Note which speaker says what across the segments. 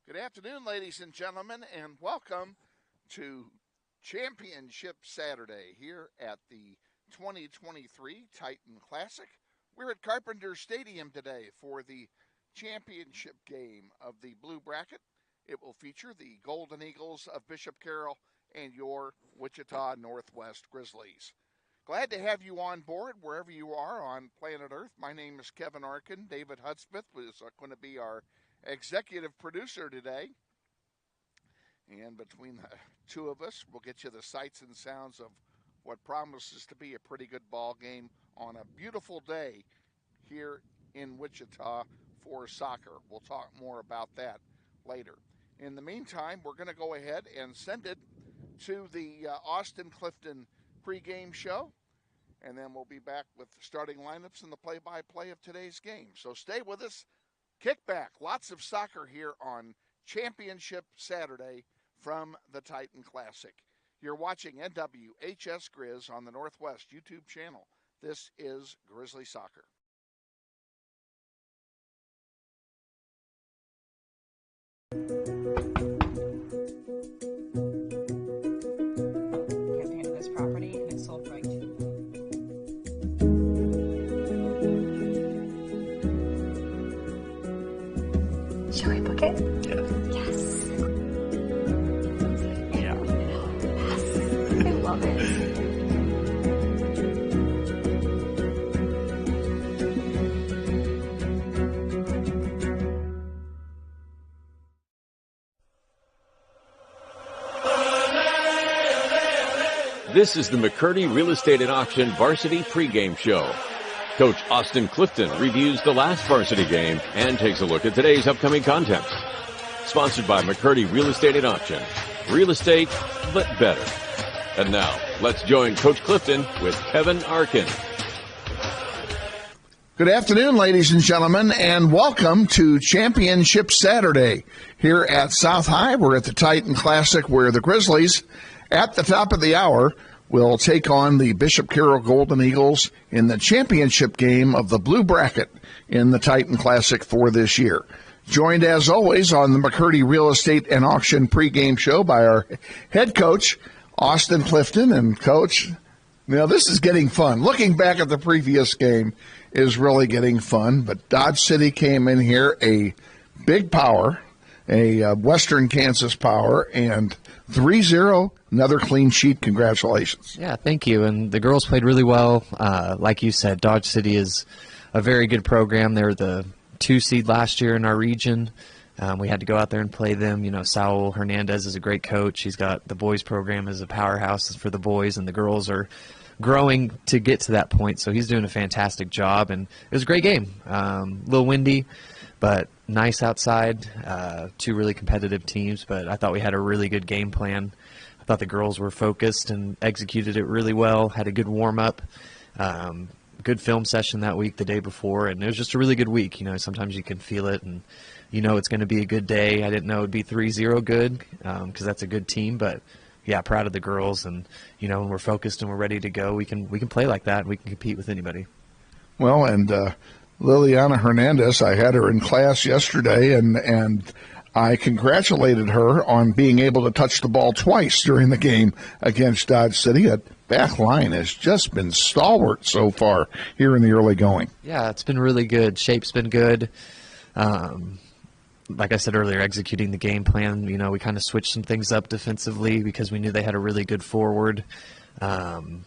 Speaker 1: Good afternoon, ladies and gentlemen, and welcome to Championship Saturday here at the 2023 Titan Classic. We're at Carpenter Stadium today for the championship game of the Blue Bracket. It will feature the Golden Eagles of Bishop Carroll and your Wichita Northwest Grizzlies. Glad to have you on board wherever you are on planet Earth. My name is Kevin Arkin. David Hudspeth is going to be our executive producer today. And between the two of us, we'll get you the sights and sounds of what promises to be a pretty good ball game on a beautiful day here in Wichita for soccer. We'll talk more about that later. In the meantime, we're going to go ahead and send it to the Austin Clifton pregame show, and then we'll be back with the starting lineups and the play-by-play of today's game. So stay with us. Kick back. Lots of soccer here on Championship Saturday from the Titan Classic. You're watching NWHS Grizz on the Northwest YouTube channel. This is Grizzly Soccer.
Speaker 2: Campaign of this property and it's sold right.
Speaker 3: Shall we book it? Yes.
Speaker 4: Yeah.
Speaker 3: Yes. I love it.
Speaker 4: This is the McCurdy Real Estate and Auction Varsity Pregame Show. Coach Austin Clifton reviews the last varsity game and takes a look at today's upcoming contests. Sponsored by McCurdy Real Estate and Auction. Real estate, but better. And now, let's join Coach Clifton with Kevin Arkin.
Speaker 1: Good afternoon, ladies and gentlemen, and welcome to Championship Saturday here at South High. We're at the Titan Classic where the Grizzlies, at the top of the hour, will take on the Bishop Carroll Golden Eagles in the championship game of the Blue Bracket in the Titan Classic for this year. Joined, as always, on the McCurdy Real Estate and Auction pregame show by our head coach, Austin Clifton. And, Coach, now this is getting fun. Looking back at the previous game is really getting fun, but Dodge City came in here a big power, a Western Kansas power, and 3-0, another clean sheet. Congratulations.
Speaker 5: Yeah, thank you. And the girls played really well. Like you said, Dodge City is a very good program. They're the 2 seed last year in our region. We had to go out there and play them. You know, Saul Hernandez is a great coach. He's got the boys program as a powerhouse for the boys, and the girls are growing to get to that point. So he's doing a fantastic job, and it was a great game. A little windy, but nice outside. 2 really competitive teams, but I thought we had a really good game plan. I thought the girls were focused and executed it really well, had a good warm-up, good film session that week the day before, and it was just a really good week. You know, sometimes you can feel it, and you know it's going to be a good day. I didn't know it would be 3-0 good because that's a good team, but yeah, proud of the girls, and you know when we're focused and we're ready to go, we can play like that, and we can compete with anybody.
Speaker 1: Well, and Liliana Hernandez, I had her in class yesterday, and I congratulated her on being able to touch the ball twice during the game against Dodge City. That back line has just been stalwart so far here in the early going.
Speaker 5: Yeah, it's been really good. Shape's been good. Like I said earlier, executing the game plan, you know, we kind of switched some things up defensively because we knew they had a really good forward. And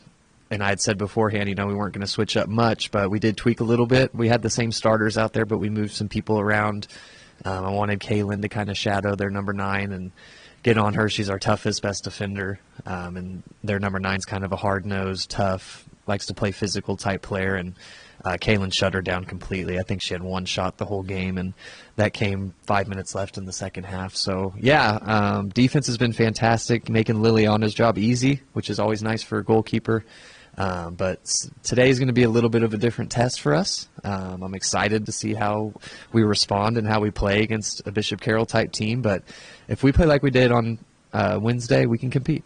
Speaker 5: I had said beforehand, you know, we weren't going to switch up much, but we did tweak a little bit. We had the same starters out there, but we moved some people around. I wanted Kaylin to kind of shadow their number 9 and get on her. She's our toughest, best defender. And their number 9's kind of a hard-nosed, tough, likes to play physical type player. And Kaylin shut her down completely. I think she had 1 shot the whole game, and that came 5 minutes left in the second half. So, yeah, defense has been fantastic, making Liliana's job easy, which is always nice for a goalkeeper. But today is going to be a little bit of a different test for us. I'm excited to see how we respond and how we play against a Bishop Carroll type team. But if we play like we did on Wednesday, we can compete.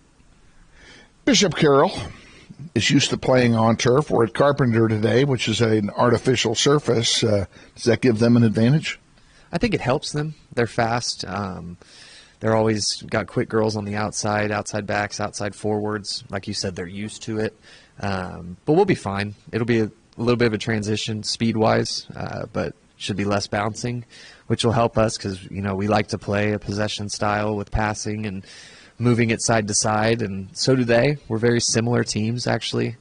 Speaker 1: Bishop Carroll is used to playing on turf. We're at Carpenter today, which is an artificial surface. Does that give them an advantage?
Speaker 5: I think it helps them. They're fast. They're always got quick girls on the outside backs, outside forwards. Like you said, they're used to it. But we'll be fine. It'll be a little bit of a transition speed-wise, but should be less bouncing, which will help us because, we like to play a possession style with passing and moving it side to side, and so do they. We're very similar teams, actually,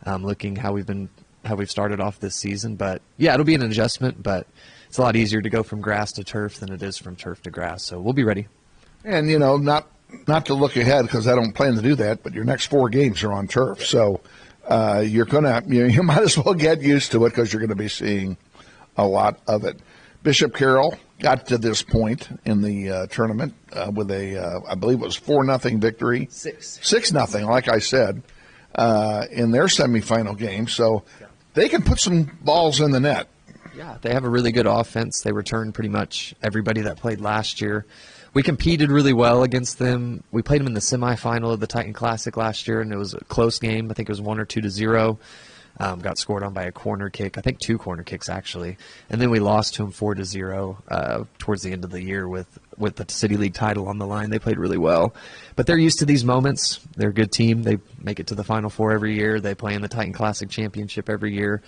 Speaker 5: looking how we've started off this season. But, yeah, it'll be an adjustment, but it's a lot easier to go from grass to turf than it is from turf to grass, so we'll be ready.
Speaker 6: And, not to look ahead because I don't plan to do that, but your next 4 games are on turf. So you might as well get used to it because you're going to be seeing a lot of it. Bishop Carroll got to this point in the tournament with I believe it was 4-0 victory. 6-0, like I said, in their semifinal game. So they can put some balls in the net.
Speaker 5: Yeah, they have a really good offense. They returned pretty much everybody that played last year. We competed really well against them. We played them in the semifinal of the Titan Classic last year, and it was a close game. I think it was 1 or 2-0. Got scored on by a corner kick. I think 2 corner kicks, actually. And then we lost to them 4-0 towards the end of the year with the City League title on the line. They played really well. But they're used to these moments. They're a good team. They make it to the Final Four every year. They play in the Titan Classic Championship every year.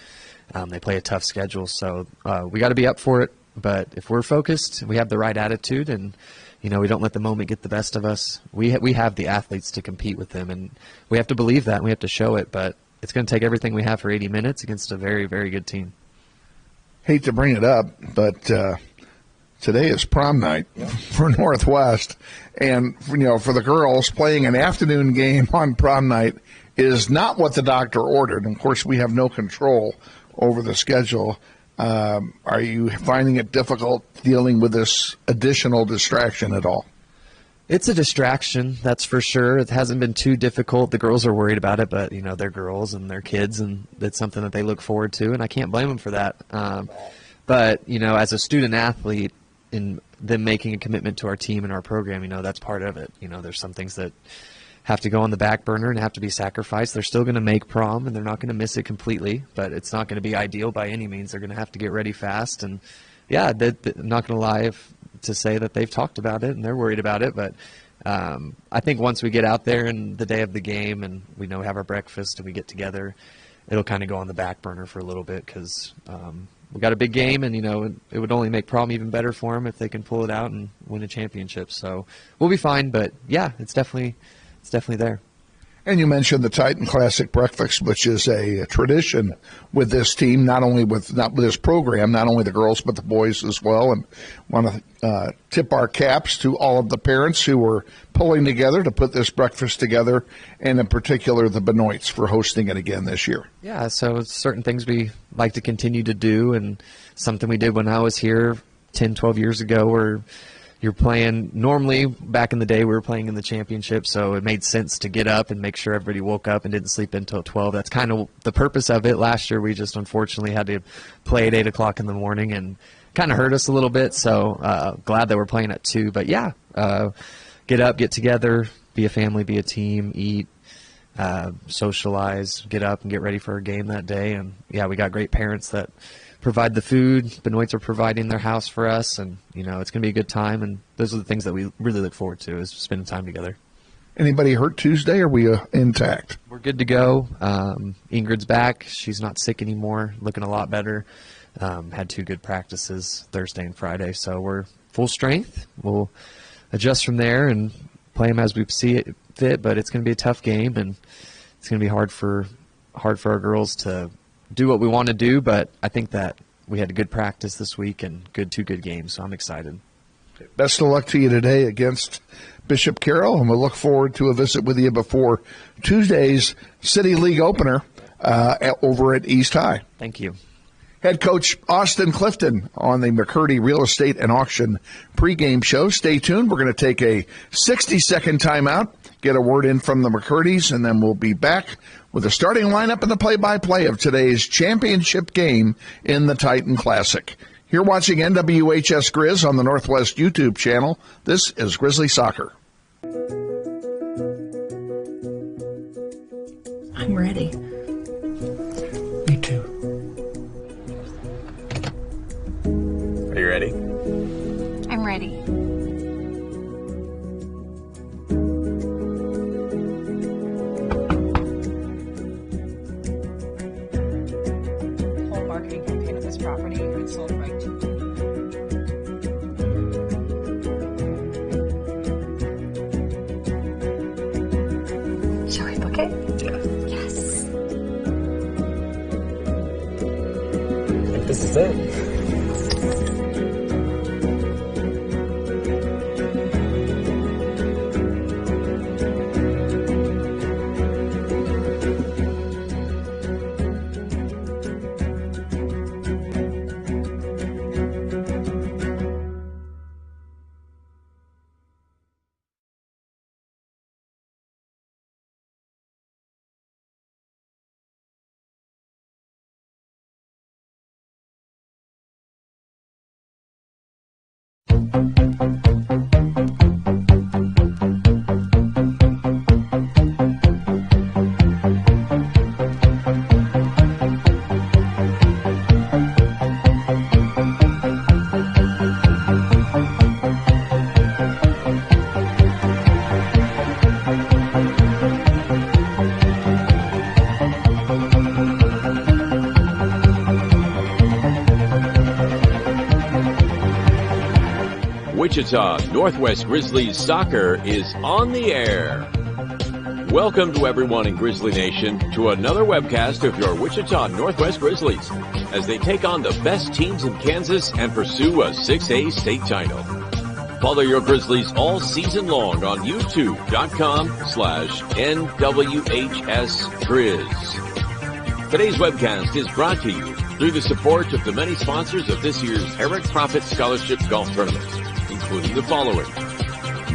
Speaker 5: They play a tough schedule. So we got to be up for it. But if we're focused, we have the right attitude, and we don't let the moment get the best of us. We have the athletes to compete with them, and we have to believe that, and we have to show it. But it's going to take everything we have for 80 minutes against a very, very good team.
Speaker 6: Hate to bring it up, but today is prom night for Northwest. And, for the girls, playing an afternoon game on prom night is not what the doctor ordered. And, of course, we have no control over the schedule. Are you finding it difficult dealing with this additional distraction at all?
Speaker 5: It's a distraction, that's for sure. It hasn't been too difficult. The girls are worried about it, but, they're girls and they're kids, and it's something that they look forward to, and I can't blame them for that. But, as a student athlete, in them making a commitment to our team and our program, that's part of it. There's some things that have to go on the back burner and have to be sacrificed. They're still going to make prom, and they're not going to miss it completely, but it's not going to be ideal by any means. They're going to have to get ready fast, and, yeah, I'm not going to lie to say that they've talked about it and they're worried about it, but I think once we get out there and the day of the game and we have our breakfast and we get together, it'll kind of go on the back burner for a little bit because we got a big game, and it would only make prom even better for them if they can pull it out and win a championship. So we'll be fine, but yeah, it's definitely there.
Speaker 6: And you mentioned the Titan Classic Breakfast, which is a tradition with this team, not with this program, not only the girls but the boys as well. And want to tip our caps to all of the parents who were pulling together to put this breakfast together, and in particular the Benoits for hosting it again this year.
Speaker 5: Yeah, so it's certain things we like to continue to do, and something we did when I was here 10, 12 years ago where you're playing, normally back in the day we were playing in the championship, so it made sense to get up and make sure everybody woke up and didn't sleep until 12. That's kind of the purpose of it. Last year we just unfortunately had to play at 8 o'clock in the morning, and kind of hurt us a little bit, so glad that we're playing at 2. But yeah, get up, get together, be a family, be a team, eat, socialize, get up and get ready for a game that day. And yeah, we got great parents that provide the food. Benoits are providing their house for us, and it's going to be a good time, and those are the things that we really look forward to, is spending time together.
Speaker 6: Anybody hurt Tuesday, or are we intact?
Speaker 5: We're good to go. Ingrid's back. She's not sick anymore, looking a lot better. Had 2 good practices Thursday and Friday, so we're full strength. We'll adjust from there and play them as we see it fit, but it's going to be a tough game, and it's going to be hard for our girls to do what we want to do, but I think that we had a good practice this week and 2 good games, so I'm excited.
Speaker 6: Best of luck to you today against Bishop Carroll, and we'll look forward to a visit with you before Tuesday's City League opener over at East High.
Speaker 5: Thank you.
Speaker 6: Head coach Austin Clifton on the McCurdy Real Estate and Auction pregame show. Stay tuned. We're going to take a 60-second timeout, get a word in from the McCurdys, and then we'll be back with the starting lineup and the play-by-play of today's championship game in the Titan Classic. You're watching NWHS Grizz on the Northwest YouTube channel. This is Grizzly Soccer.
Speaker 3: I'm ready.
Speaker 6: Me too.
Speaker 4: Are you ready?
Speaker 3: I'm ready. ready.
Speaker 2: Whole marketing campaign of this property if it's sold right.
Speaker 3: Shall we book it? Yes.
Speaker 7: I think this is it.
Speaker 4: Wichita Northwest Grizzlies soccer is on the air. Welcome to everyone in Grizzly Nation to another webcast of your Wichita Northwest Grizzlies as they take on the best teams in Kansas and pursue a 6A state title. Follow your Grizzlies all season long on youtube.com/NWHSGrizz. Today's webcast is brought to you through the support of the many sponsors of this year's Eric Profit Scholarship Golf Tournament, including the following: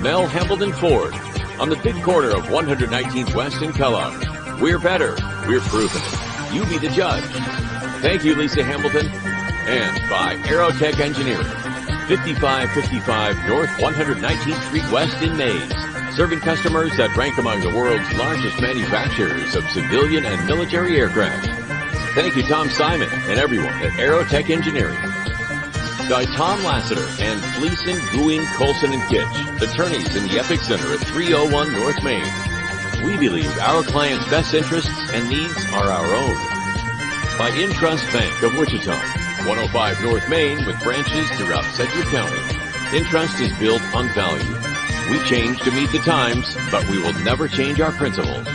Speaker 4: Mel Hambledon Ford on the big corner of 119th West in Kellogg. We're better. We're proven it. You be the judge. Thank you, Lisa Hambleton. And by Aerotech Engineering, 5555 North 119th Street West in Mays, serving customers that rank among the world's largest manufacturers of civilian and military aircraft. Thank you, Tom Simon and everyone at Aerotech Engineering. By Tom Lassiter and Gleason, Gouin, Colson, and Kitch, attorneys in the Epic Center at 301 North Main. We believe our clients' best interests and needs are our own. By Intrust Bank of Wichita, 105 North Main with branches throughout Sedgwick County. Intrust is built on value. We change to meet the times, but we will never change our principles.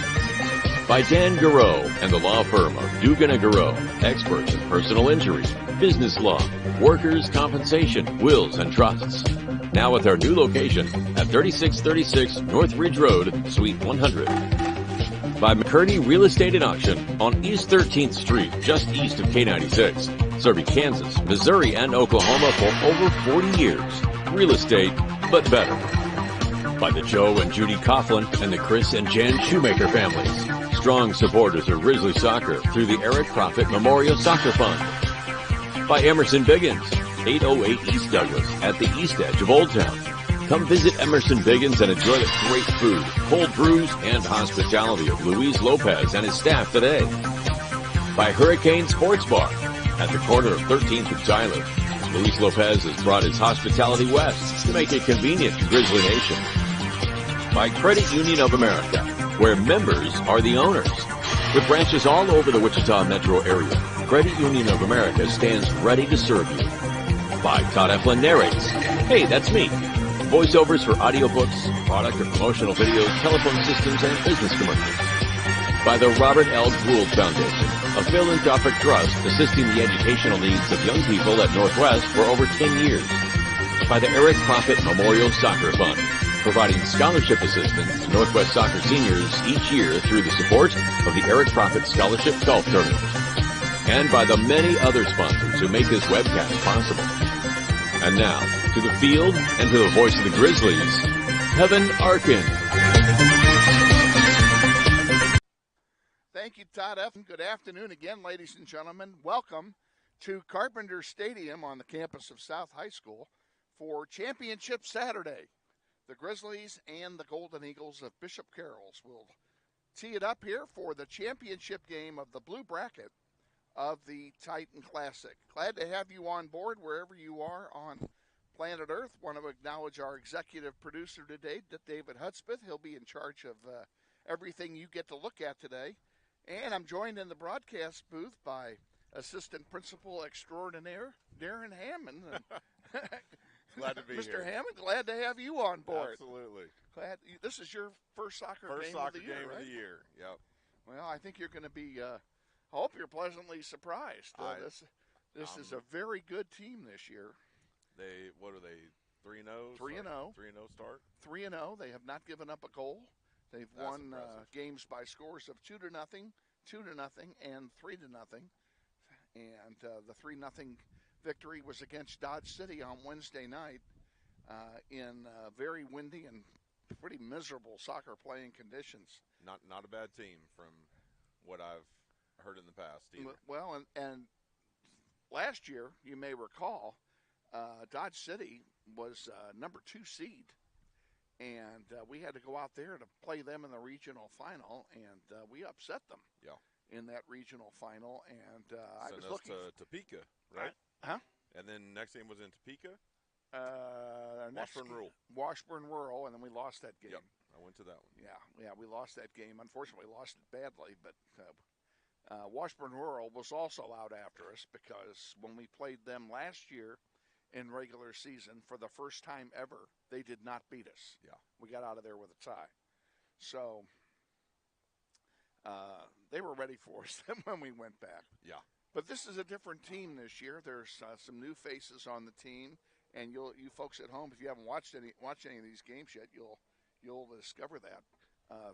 Speaker 4: By Dan Garreau and the law firm of Dugan & Garreau, experts in personal injury, business law, workers' compensation, wills, and trusts. Now with our new location at 3636 North Ridge Road, Suite 100. By McCurdy Real Estate and Auction on East 13th Street, just east of K96, serving Kansas, Missouri, and Oklahoma for over 40 years. Real estate, but better. By the Joe and Judy Coughlin and the Chris and Jan Shoemaker families, strong supporters of Grizzly soccer through the Eric Profit Memorial Soccer Fund. By Emerson Biggins, 808 East Douglas at the east edge of Old Town. Come visit Emerson Biggins and enjoy the great food, cold brews, and hospitality of Luis Lopez and his staff today. By Hurricane Sports Bar at the corner of 13th and Tyler. Luis Lopez has brought his hospitality west to make it convenient to Grizzly Nation. By Credit Union of America, where members are the owners. With branches all over the Wichita metro area, Credit Union of America stands ready to serve you. By Todd Eflin Narrates. Hey, that's me. Voiceovers for audiobooks, product or promotional videos, telephone systems, and business commercials. By the Robert L. Gould Foundation, a philanthropic trust assisting the educational needs of young people at Northwest for over 10 years. By the Eric Profit Memorial Soccer Fund, providing scholarship assistance to Northwest soccer seniors each year through the support of the Eric Profit Scholarship Golf Tournament. And by the many other sponsors who make this webcast possible. And now, to the field and to the voice of the Grizzlies, Kevin Arkin.
Speaker 1: Thank you, Todd F. Good afternoon again, ladies and gentlemen. Welcome to Carpenter Stadium on the campus of South High School for Championship Saturday. The Grizzlies and the Golden Eagles of Bishop Carroll will tee it up here for the championship game of the blue bracket of the Titan Classic. Glad to have you on board wherever you are on Planet Earth. Want to acknowledge our executive producer today, David Hudspeth. He'll be in charge of everything you get to look at today. And I'm joined in the broadcast booth by Assistant Principal Extraordinaire, Darren Hammond.
Speaker 8: Glad to be
Speaker 1: Mr.
Speaker 8: here.
Speaker 1: Hammond, glad to have you on board.
Speaker 8: Absolutely.
Speaker 1: This is your first soccer
Speaker 8: First
Speaker 1: game
Speaker 8: soccer
Speaker 1: of the year,
Speaker 8: game
Speaker 1: right?
Speaker 8: of the year. Yep.
Speaker 1: Well, I think you're going to be. I hope you're pleasantly surprised. This is a very good team this year.
Speaker 8: What are they? 3-0.
Speaker 1: 3-0.
Speaker 8: 3-0 start.
Speaker 1: 3-0. They have not given up a goal. They've
Speaker 8: That's
Speaker 1: won
Speaker 8: impressive.
Speaker 1: games by scores of 2-0, 2-0, and 3-0. And the 3-0 victory was against Dodge City on Wednesday night in very windy and pretty miserable soccer playing conditions.
Speaker 8: Not a bad team from what I've heard in the past either.
Speaker 1: Well, and last year, you may recall, Dodge City was number 2 seed, and we had to go out there to play them in the regional final, and we upset them in that regional final. And I was looking
Speaker 8: to Topeka, right? And then next game was in Topeka.
Speaker 1: Washburn Rural, and then we lost that game.
Speaker 8: Yep, I went to that one.
Speaker 1: Yeah, we lost that game. Unfortunately, we lost it badly, but Washburn Rural was also out after us because when we played them last year in regular season, for the first time ever, they did not beat us.
Speaker 8: Yeah.
Speaker 1: We got out of there with a tie. So they were ready for us when we went back.
Speaker 8: Yeah.
Speaker 1: But this is a different team this year. There's some new faces on the team, and you folks at home, if you haven't watched any of these games yet, you'll discover that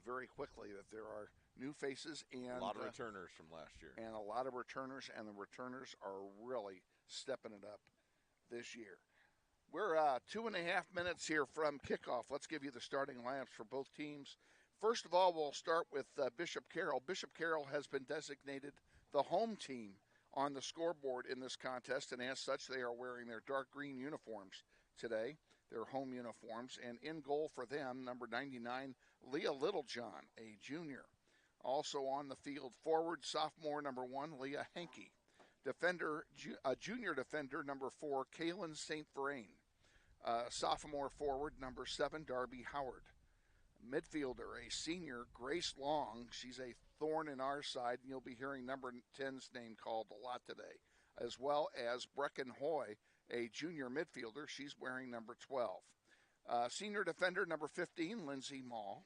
Speaker 1: very quickly that there are new faces and
Speaker 8: a lot of returners from last year,
Speaker 1: and a lot of returners, and the returners are really stepping it up this year. We're 2.5 minutes here from kickoff. Let's give you the starting lineups for both teams. First of all, we'll start with Bishop Carroll. Bishop Carroll has been designated the home team on the scoreboard in this contest, and as such, they are wearing their dark green uniforms today, their home uniforms. And in goal for them, number 99, Leah Littlejohn, a junior. Also on the field, forward, sophomore, number 1, Leah Henke. Defender, junior defender, number 4, Kaylin St. Vrain. Sophomore forward, number 7, Darby Howard. Midfielder, a senior, Grace Long. She's a thorn in our side, and you'll be hearing number 10's name called a lot today. As well as Brecken Hoy, a junior midfielder. She's wearing number 12. Senior defender, number 15, Lindsay Mall.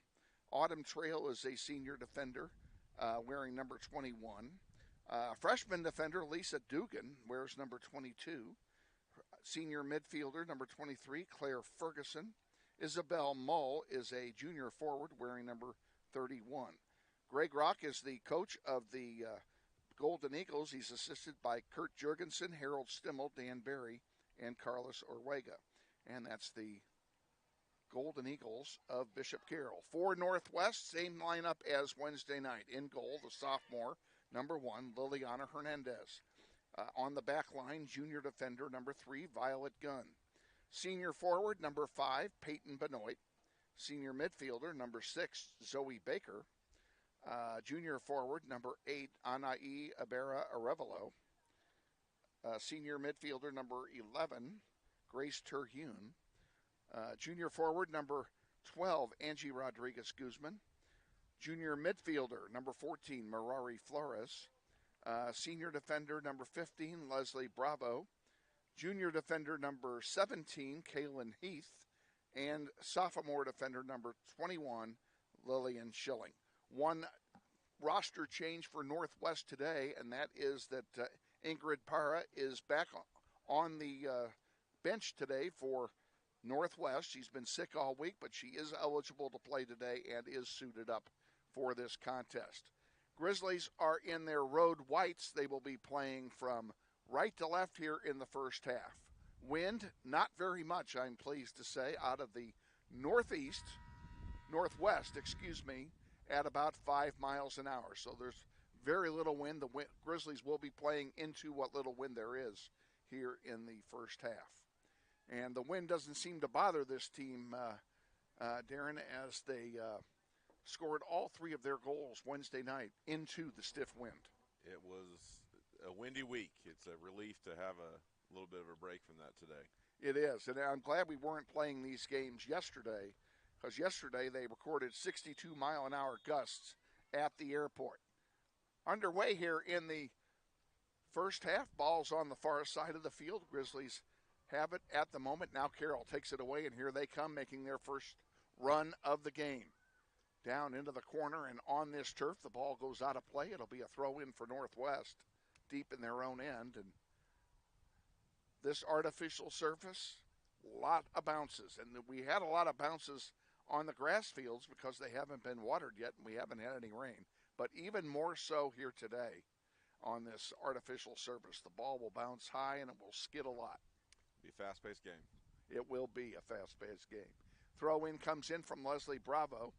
Speaker 1: Autumn Trail is a senior defender wearing number 21. Freshman defender, Lisa Dugan, wears number 22. Senior midfielder, number 23, Claire Ferguson. Isabel Mull is a junior forward wearing number 31. Greg Rock is the coach of the Golden Eagles. He's assisted by Kurt Jurgensen, Harold Stimmel, Dan Barry, and Carlos Orwega. And that's the Golden Eagles of Bishop Carroll. For Northwest, same lineup as Wednesday night. In goal, the sophomore, number 1, Liliana Hernandez. On the back line, junior defender, number 3, Violet Gunn. Senior forward, number 5, Peyton Benoit. Senior midfielder, number 6, Zoe Baker. Junior forward, number 8, Anai Abera Arevalo. Senior midfielder, number 11, Grace Terhune. Junior forward, number 12, Angie Rodriguez Guzman. Junior midfielder, number 14, Mirari Flores. Senior defender, number 15, Leslie Bravo. Junior defender, number 17, Kaylin Heath. And sophomore defender, number 21, Lillian Schilling. One roster change for Northwest today, and that is that Ingrid Para is back on the bench today for Northwest. She's been sick all week, but she is eligible to play today and is suited up for this contest. Grizzlies are in their road whites. They will be playing from right to left here in the first half. Wind, not very much, I'm pleased to say, out of the northwest, at about 5 miles an hour. So there's very little wind. The Grizzlies will be playing into what little wind there is here in the first half. And the wind doesn't seem to bother this team, Darren, as they scored all 3 of their goals Wednesday night into the stiff wind.
Speaker 8: It was a windy week. It's a relief to have a little bit of a break from that today.
Speaker 1: It is, and I'm glad we weren't playing these games yesterday, because yesterday they recorded 62-mile-an-hour gusts at the airport. Underway here in the first half, ball's on the far side of the field. Grizzlies have it at the moment. Now Carroll takes it away, and here they come, making their first run of the game. Down into the corner, and on this turf, the ball goes out of play. It'll be a throw-in for Northwest, deep in their own end, and this artificial surface, a lot of bounces. And we had a lot of bounces on the grass fields because they haven't been watered yet and we haven't had any rain. But even more so here today on this artificial surface. The ball will bounce high and it will skid a lot.
Speaker 8: Be a fast-paced game.
Speaker 1: It will be a fast-paced game. Throw in comes in from Leslie Bravo.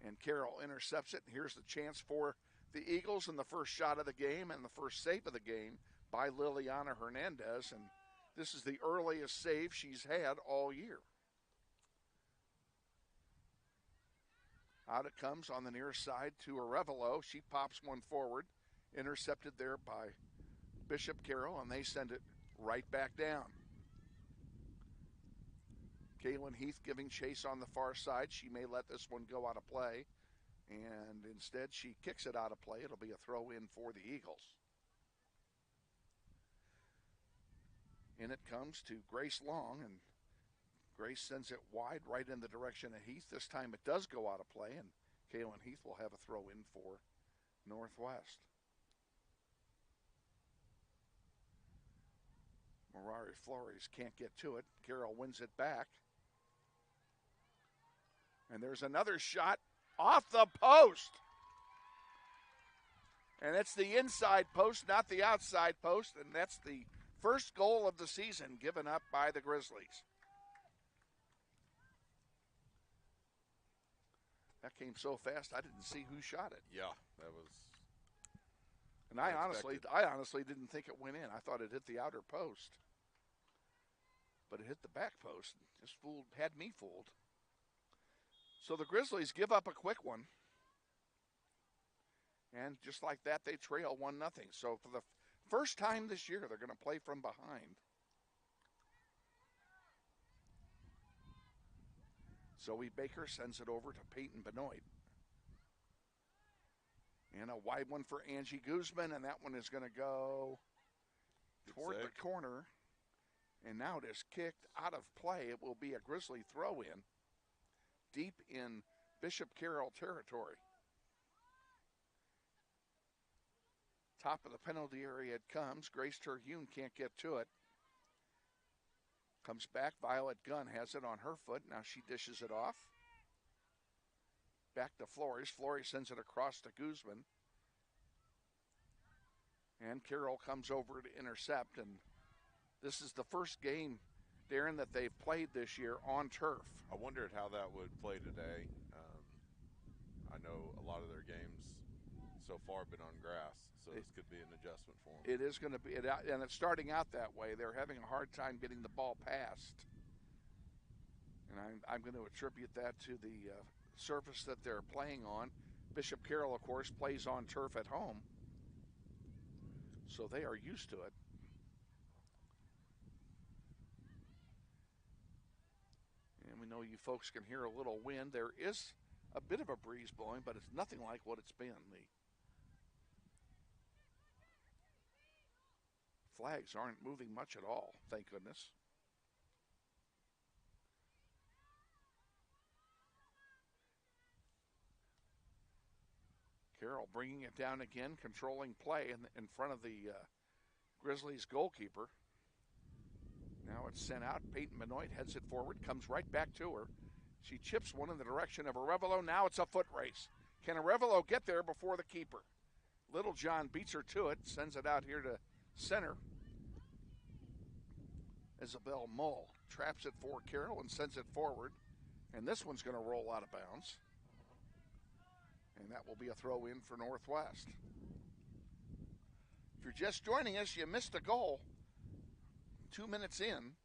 Speaker 1: And Carroll intercepts it. And here's the chance for the Eagles in the first shot of the game and the first save of the game by Liliana Hernandez, and this is the earliest save she's had all year. Out it comes on the near side to Arevalo. She pops one forward, intercepted there by Bishop Carroll, and they send it right back down. Kaylin Heath giving chase on the far side. She may let this one go out of play, and instead she kicks it out of play. It'll be a throw in for the Eagles. In it comes to Grace Long, and Grace sends it wide right in the direction of Heath. This time it does go out of play, and Kaylin Heath will have a throw in for Northwest. Morari Flores can't get to it. Carroll wins it back. And there's another shot off the post. And it's the inside post, not the outside post, and that's the first goal of the season given up by the Grizzlies. That came so fast, I didn't see who shot it.
Speaker 8: Yeah, that was.
Speaker 1: And I honestly didn't think it went in. I thought it hit the outer post. But it hit the back post. Just had me fooled. So the Grizzlies give up a quick one. And just like that, they trail 1-0. So for the first time this year, they're going to play from behind. Zoe Baker sends it over to Peyton Benoit. And a wide one for Angie Guzman, and that one is going to go toward the corner. And now it is kicked out of play. It will be a Grizzly throw-in deep in Bishop Carroll territory. Top of the penalty area it comes. Grace Terhune can't get to it. Comes back. Violet Gunn has it on her foot. Now she dishes it off. Back to Flores. Flores sends it across to Guzman. And Carroll comes over to intercept. And this is the first game, Darren, that they've played this year on turf.
Speaker 8: I wondered how that would play today. I know a lot of their games so far have been on grass, so this could be an adjustment for them.
Speaker 1: It is going to be, and it's starting out that way. They're having a hard time getting the ball passed. And I'm going to attribute that to the surface that they're playing on. Bishop Carroll, of course, plays on turf at home, so they are used to it. And we know you folks can hear a little wind. There is a bit of a breeze blowing, but it's nothing like what it's been. The flags aren't moving much at all, thank goodness. Carroll bringing it down again, controlling play in front of the Grizzlies goalkeeper. Now it's sent out. Peyton Benoit heads it forward, comes right back to her. She chips one in the direction of Arevalo. Now it's a foot race. Can Arevalo get there before the keeper? Littlejohn beats her to it, sends it out here to center. Isabel Mull traps it for Carroll and sends it forward. And this one's going to roll out of bounds. And that will be a throw in for Northwest. If you're just joining us, you missed a goal. 2 minutes in.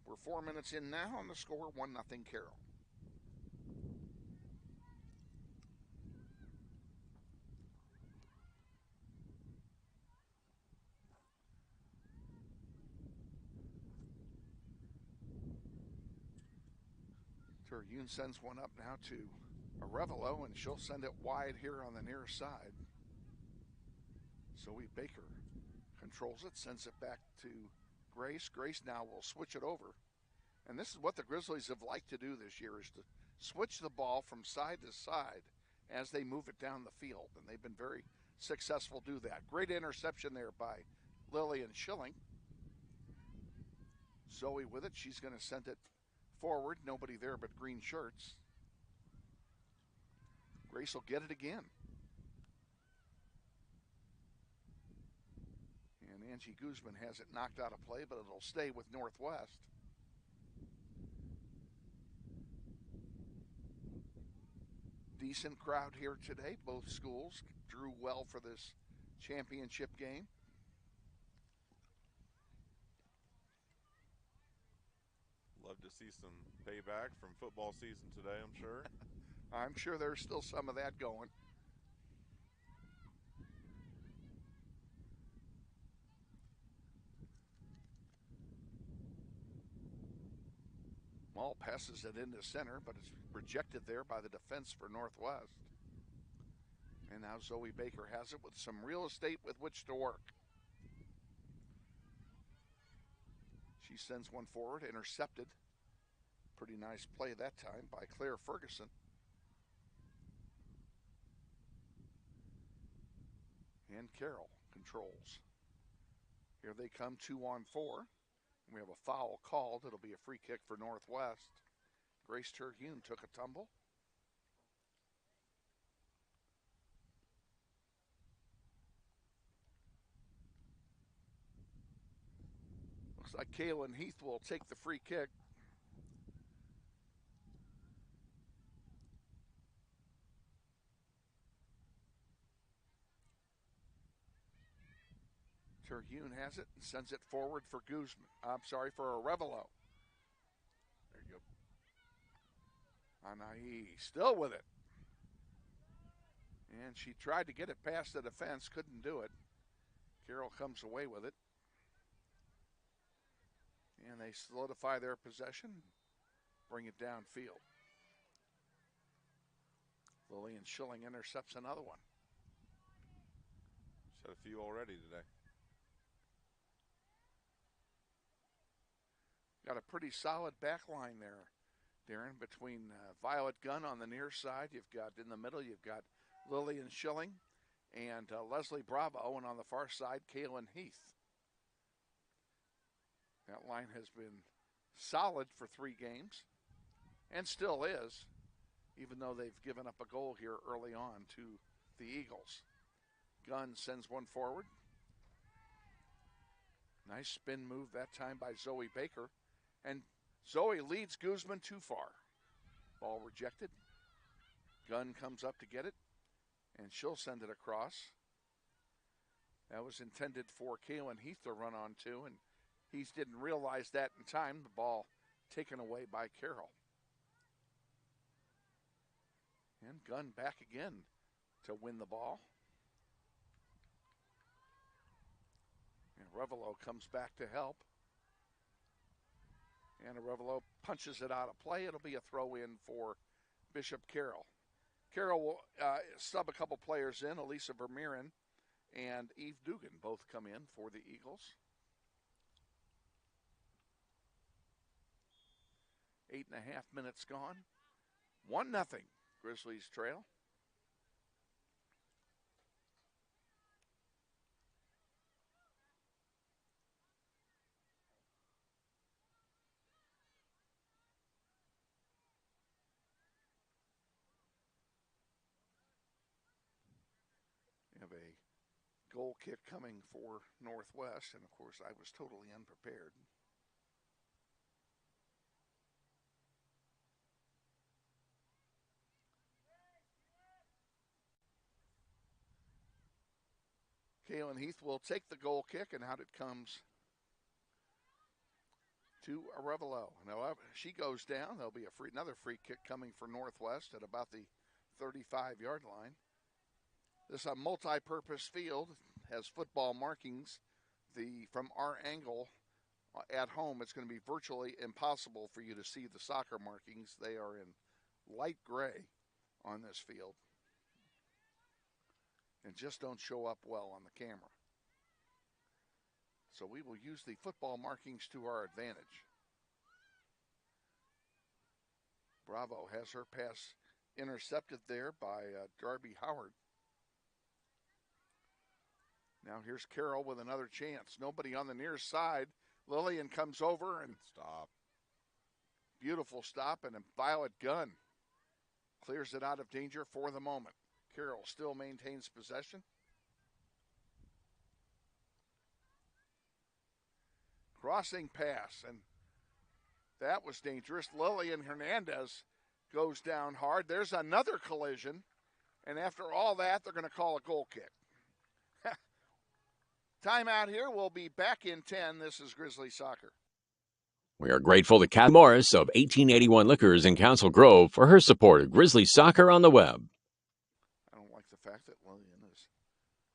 Speaker 1: We're 4 minutes in now on the score, 1-0 Carroll. Terhune sends one up now to Arevalo, and she'll send it wide here on the near side. Zoe Baker controls it, sends it back to Grace. Grace now will switch it over. And this is what the Grizzlies have liked to do this year, is to switch the ball from side to side as they move it down the field. And they've been very successful do that. Great interception there by Lillian Schilling. Zoe with it. She's going to send it forward. Nobody there but green shirts. Grace will get it again. And Angie Guzman has it knocked out of play, but it'll stay with Northwest. Decent crowd here today. Both schools drew well for this championship game.
Speaker 8: Love to see some payback from football season today, I'm sure.
Speaker 1: I'm sure there's still some of that going. Mall passes it into center, but it's rejected there by the defense for Northwest. And now Zoe Baker has it with some real estate with which to work. She sends one forward, intercepted. Pretty nice play that time by Claire Ferguson. And Carroll controls. Here they come, 2-on-4. We have a foul called. It'll be a free kick for Northwest. Grace Terhune took a tumble. Looks like Kaylin Heath will take the free kick. Terhune has it and sends it forward for Guzman. For Arevalo. There you go. Anai still with it. And she tried to get it past the defense, couldn't do it. Carroll comes away with it. And they solidify their possession, bring it downfield. Lillian Schilling intercepts another one.
Speaker 8: She's had a few already today.
Speaker 1: Got a pretty solid back line there, Darren, between Violet Gunn on the near side. You've got in the middle, you've got Lillian Schilling and Leslie Bravo, and on the far side, Kaylin Heath. That line has been solid for 3 games and still is, even though they've given up a goal here early on to the Eagles. Gunn sends one forward. Nice spin move that time by Zoe Baker. And Zoe leads Guzman too far. Ball rejected. Gunn comes up to get it, and she'll send it across. That was intended for Kaylin Heath to run on to, and Heath didn't realize that in time. The ball taken away by Carroll. And Gunn back again to win the ball. And Arevalo comes back to help. And Arevalo punches it out of play. It'll be a throw in for Bishop Carroll. Carroll will sub a couple players in. Elisa Vermeeren and Eve Dugan both come in for the Eagles. 8.5 minutes gone. 1-0. Grizzlies trail. Have a goal kick coming for Northwest, and of course I was totally unprepared. Kaylin Heath will take the goal kick, and out it comes to Arevalo. Now she goes down. There'll be another free kick coming for Northwest at about the 35-yard line. This is a multi-purpose field, has football markings. From our angle At home, it's going to be virtually impossible for you to see the soccer markings. They are in light gray on this field and just don't show up well on the camera. So we will use the football markings to our advantage. Bravo has her pass intercepted there by Darby Howard. Now here's Carroll with another chance. Nobody on the near side. Lillian comes over and
Speaker 8: stop.
Speaker 1: Beautiful stop, and a Violet Gunn clears it out of danger for the moment. Carroll still maintains possession. Crossing pass, and that was dangerous. Lillian Hernandez goes down hard. There's another collision, and after all that, they're going to call a goal kick. Timeout here. We'll be back in 10. This is Grizzly Soccer.
Speaker 4: We are grateful to Kat Morris of 1881 Liquors in Council Grove for her support of Grizzly Soccer on the web.
Speaker 1: I don't like the fact that Lillian is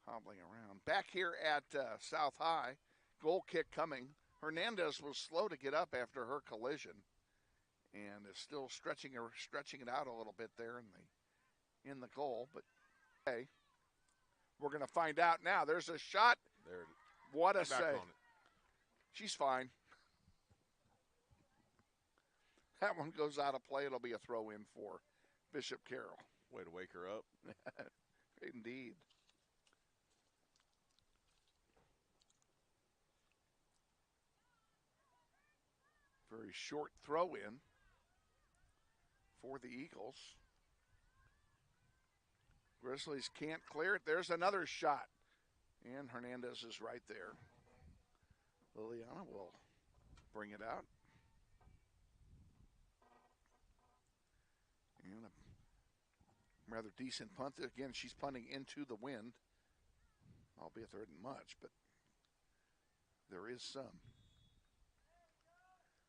Speaker 1: hobbling around. Back here at South High, goal kick coming. Hernandez was slow to get up after her collision and is still stretching it out a little bit there in the goal. But hey, we're going to find out now. There's a shot.
Speaker 8: There.
Speaker 1: What a
Speaker 8: Back
Speaker 1: save.
Speaker 8: on it.
Speaker 1: She's fine. That one goes out of play. It'll be a throw in for Bishop Carroll.
Speaker 8: Way to wake her up.
Speaker 1: Indeed. Very short throw in for the Eagles. Grizzlies can't clear it. There's another shot. And Hernandez is right there. Liliana will bring it out. And a rather decent punt. Again, she's punting into the wind. Albeit there isn't much, but there is some.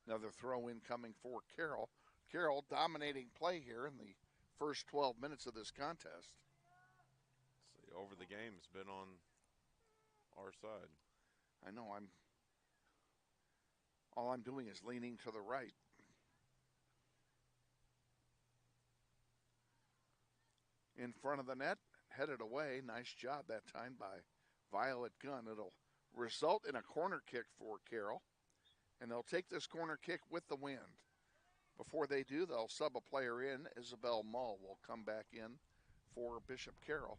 Speaker 1: Another throw in coming for Carroll. Carroll dominating play here in the first 12 minutes of this contest.
Speaker 8: See, over the game has been on our side.
Speaker 1: I know all I'm doing is leaning to the right. In front of the net, headed away. Nice job that time by Violet Gunn. It'll result in a corner kick for Carroll, and they'll take this corner kick with the wind. Before they do, they'll sub a player in. Isabel Mull will come back in for Bishop Carroll.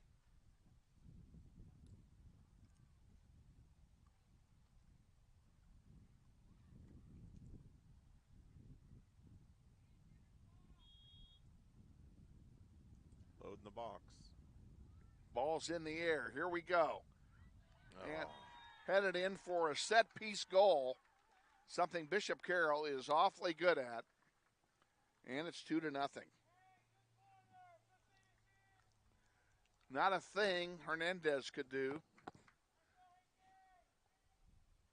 Speaker 8: Loading the box.
Speaker 1: Ball's in the air. Here we go.
Speaker 8: Oh.
Speaker 1: And headed in for a set-piece goal, something Bishop Carroll is awfully good at. And it's 2-0. Not a thing Hernandez could do.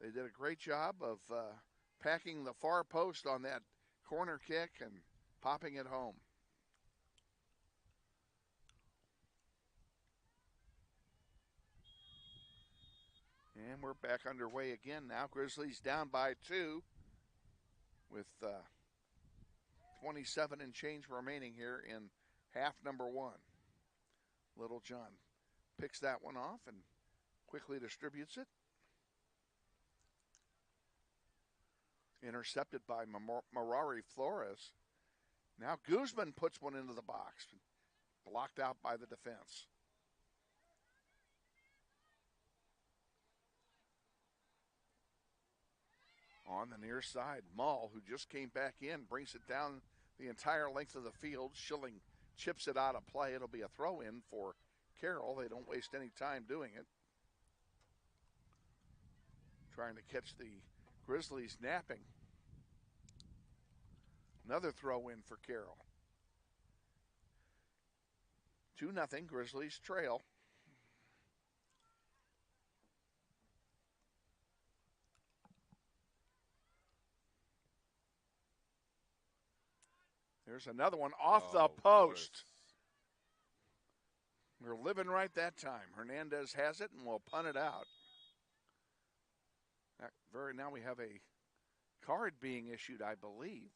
Speaker 1: They did a great job of packing the far post on that corner kick and popping it home. And we're back underway again now. Grizzlies down by 2 with 27 and change remaining here in half number 1. Little John picks that one off and quickly distributes it. Intercepted by Marari Flores. Now Guzman puts one into the box. Blocked out by the defense. On the near side, Mull, who just came back in, brings it down the entire length of the field. Schilling chips it out of play. It'll be a throw-in for Carroll. They don't waste any time doing it. Trying to catch the Grizzlies napping. Another throw-in for Carroll. 2-0, Grizzlies trail. There's another one off the post. We're living right that time. Hernandez has it and will punt it out. Now we have a card being issued, I believe.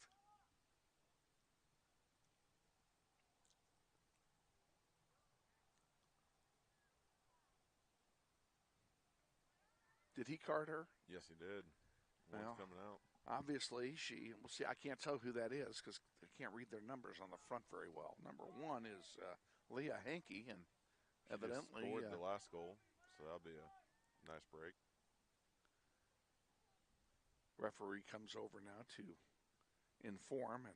Speaker 1: Did he card her?
Speaker 8: Yes, he did. One's
Speaker 1: Well,
Speaker 8: coming out.
Speaker 1: obviously, we'll see, I can't tell who that is because I can't read their numbers on the front very well. Number 1 is Leah Hankey, and
Speaker 8: She just
Speaker 1: evidently
Speaker 8: scored the last goal, so that'll be a nice break.
Speaker 1: referee comes over now to inform, and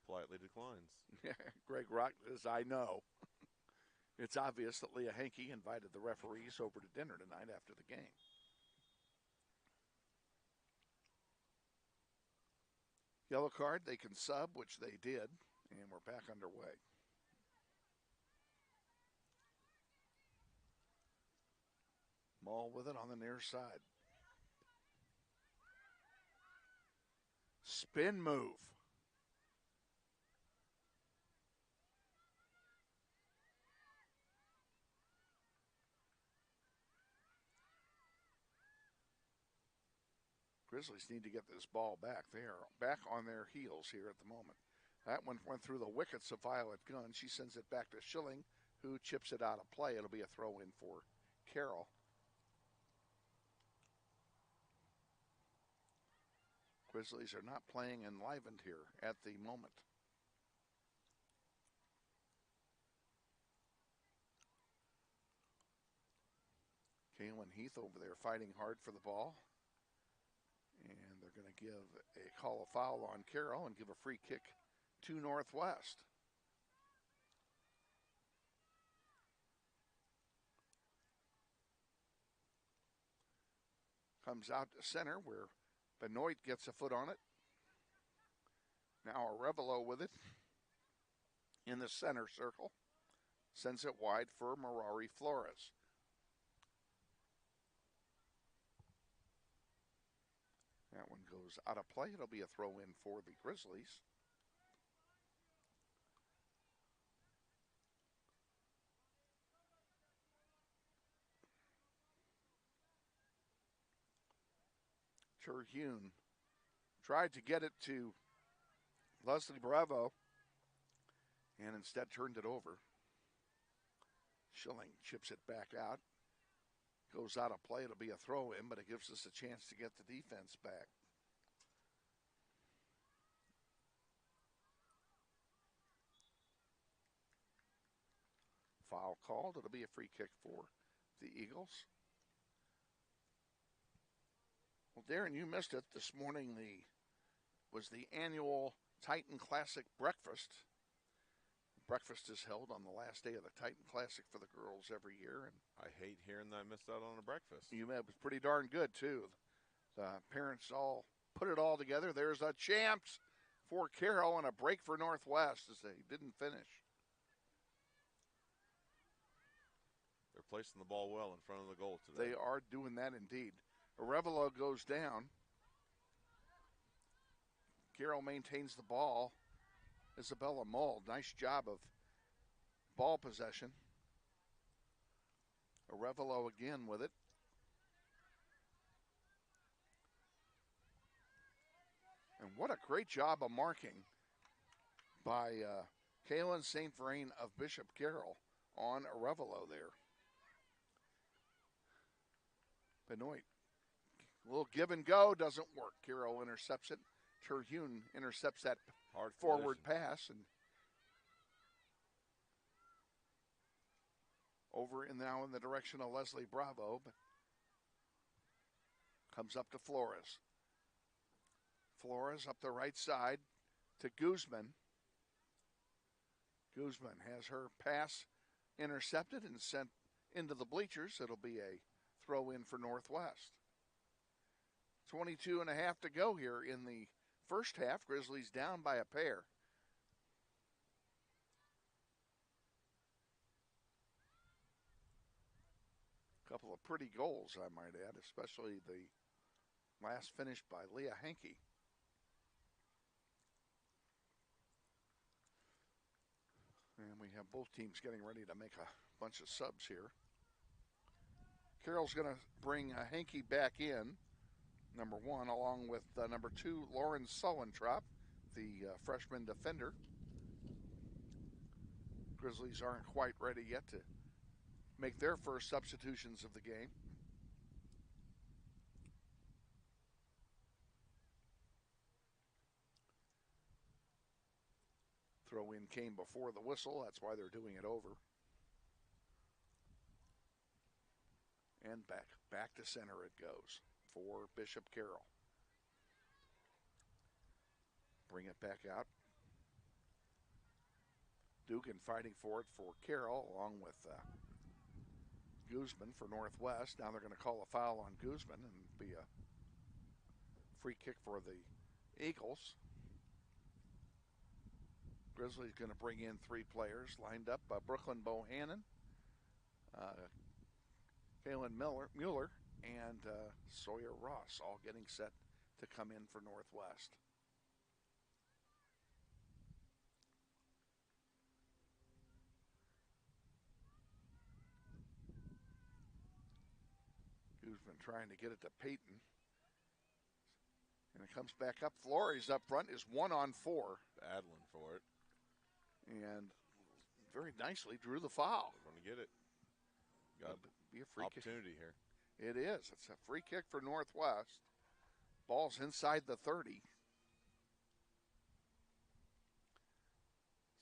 Speaker 8: Politely declines.
Speaker 1: Greg Rock says, I know. It's obvious that Leah Hankey invited the referees over to dinner tonight after the game. Yellow card, they can sub, which they did, and we're back underway. Maul with it on the near side. Spin move. Grizzlies need to get this ball back. They are back on their heels here at the moment. That one went through the wickets of Violet Gunn. She sends it back to Schilling, who chips it out of play. It'll be a throw in for Carroll. Grizzlies are not playing enlivened here at the moment. Kaylin Heath over there fighting hard for the ball. And they're going to give call a foul on Carroll and give a free kick to Northwest. Comes out to center where Benoit gets a foot on it. Now Arevalo with it in the center circle. Sends it wide for Mirari Flores. That one goes out of play. It'll be a throw in for the Grizzlies. Terhune tried to get it to Leslie Bravo and instead turned it over. Schilling chips it back out. Goes out of play. It'll be a throw in, but it gives us a chance to get the defense back. Foul called. It'll be a free kick for the Eagles. Well, Darren, you missed it this morning. Was the annual Titan Classic breakfast. Breakfast is held on the last day of the Titan Classic for the girls every year, and
Speaker 8: I hate hearing that I missed out on a breakfast.
Speaker 1: it was pretty darn good too. The parents all put it all together. There's a champs for Carroll and a break for Northwest as they didn't finish.
Speaker 8: They're placing the ball well in front of the goal today.
Speaker 1: They are doing that indeed. Arevalo goes down. Carroll maintains the ball. Isabella Mold, nice job of ball possession. Arevalo again with it. And what a great job of marking by Kaylin St. Vrain of Bishop Carroll on Arevalo there. Benoit. A little give and go, doesn't work. Carroll intercepts it. Terhune intercepts that
Speaker 8: Hard
Speaker 1: forward
Speaker 8: position.
Speaker 1: pass and over and now in the direction of Leslie Bravo, but comes up to Flores. Flores up the right side to Guzman. Guzman has her pass intercepted and sent into the bleachers. It'll be a throw in for Northwest. 22 and a half to go here in the first half. Grizzlies down by a pair. Couple of pretty goals, I might add, especially the last finish by Leah Hankey. And we have both teams getting ready to make a bunch of subs here. Carroll's going to bring Hankey back in. number 1, along with number 2, Lauren Sullentrop, the freshman defender. Grizzlies aren't quite ready yet to make their first substitutions of the game. Throw in came before the whistle. That's why they're doing it over. And back to center it goes for Bishop Carroll. Bring it back out. Dugan fighting for it for Carroll, along with Guzman for Northwest. Now they're going to call a foul on Guzman and be a free kick for the Eagles. Grizzlies going to bring in 3 players lined up. Brooklyn Bohannon, Kaylin Mueller, and Sawyer Ross, all getting set to come in for Northwest. Guzman trying to get it to Peyton. And it comes back up. Flores up front is 1-on-4.
Speaker 8: Battling for it.
Speaker 1: And very nicely drew the foul.
Speaker 8: Going to get it. Got
Speaker 1: be a free
Speaker 8: opportunity
Speaker 1: kick.
Speaker 8: here.
Speaker 1: It is. It's a free kick for Northwest. Ball's inside the 30.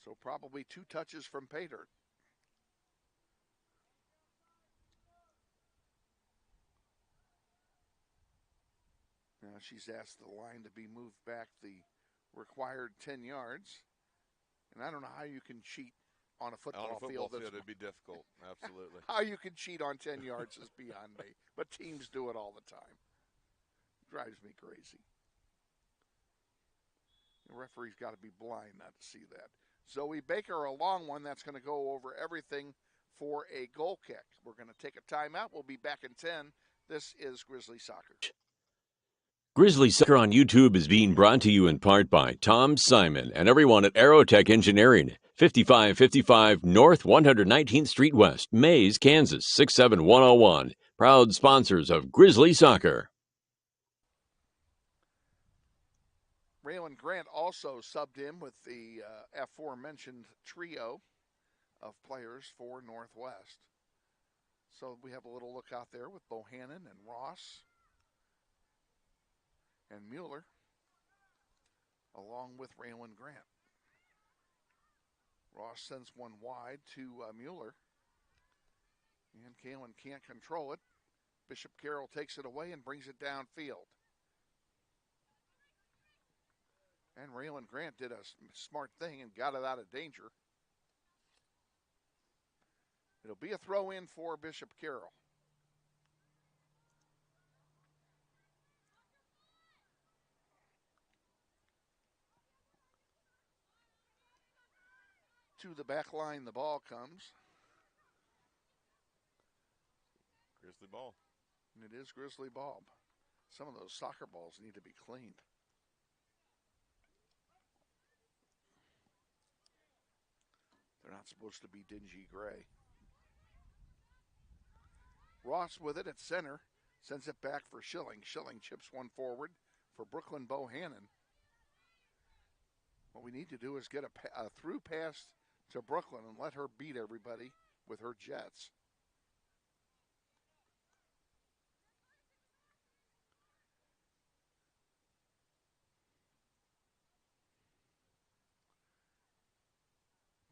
Speaker 1: So probably 2 touches from Pater. Now she's asked the line to be moved back the required 10 yards. And I don't know how you can cheat on a football field.
Speaker 8: It'd be difficult. Absolutely.
Speaker 1: How you can cheat on 10 yards is beyond me. But teams do it all the time. Drives me crazy. The referee's got to be blind not to see that. Zoe Baker, a long one that's going to go over everything for a goal kick. We're going to take a timeout. We'll be back in 10. This is Grizzly Soccer.
Speaker 4: Grizzly Soccer on YouTube is being brought to you in part by Tom Simon and everyone at Aerotech Engineering, 5555 North 119th Street West, Mays, Kansas, 67101. Proud sponsors of Grizzly Soccer.
Speaker 1: Raylan Grant also subbed in with the aforementioned trio of players for Northwest. So we have a little look out there with Bohannon and Ross and Mueller, along with Raylan Grant. Ross sends one wide to Mueller, and Kalen can't control it. Bishop Carroll takes it away and brings it downfield. And Raylan Grant did a smart thing and got it out of danger. It'll be a throw in for Bishop Carroll. To the back line, the ball comes.
Speaker 8: Grizzly ball.
Speaker 1: And it is Grizzly ball. Some of those soccer balls need to be cleaned. They're not supposed to be dingy gray. Ross with it at center. Sends it back for Schilling. Schilling chips one forward for Brooklyn Bohannon. What we need to do is get a through pass to Brooklyn and let her beat everybody with her jets.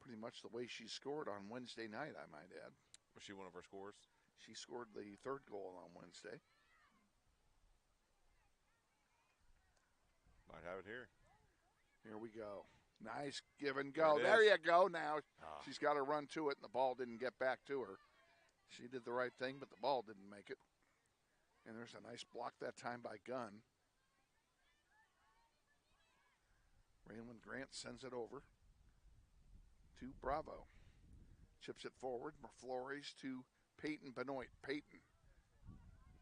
Speaker 1: Pretty much the way she scored on Wednesday night, I might add.
Speaker 8: Was she one of our scorers?
Speaker 1: She scored the 3rd goal on Wednesday.
Speaker 8: Might have it here.
Speaker 1: Here we go. Nice give and go. There you go now. She's got to run to it, and the ball didn't get back to her. She did the right thing, but the ball didn't make it. And there's a nice block that time by Gunn. Raylan Grant sends it over to Bravo. Chips it forward. Flores to Peyton Benoit. Peyton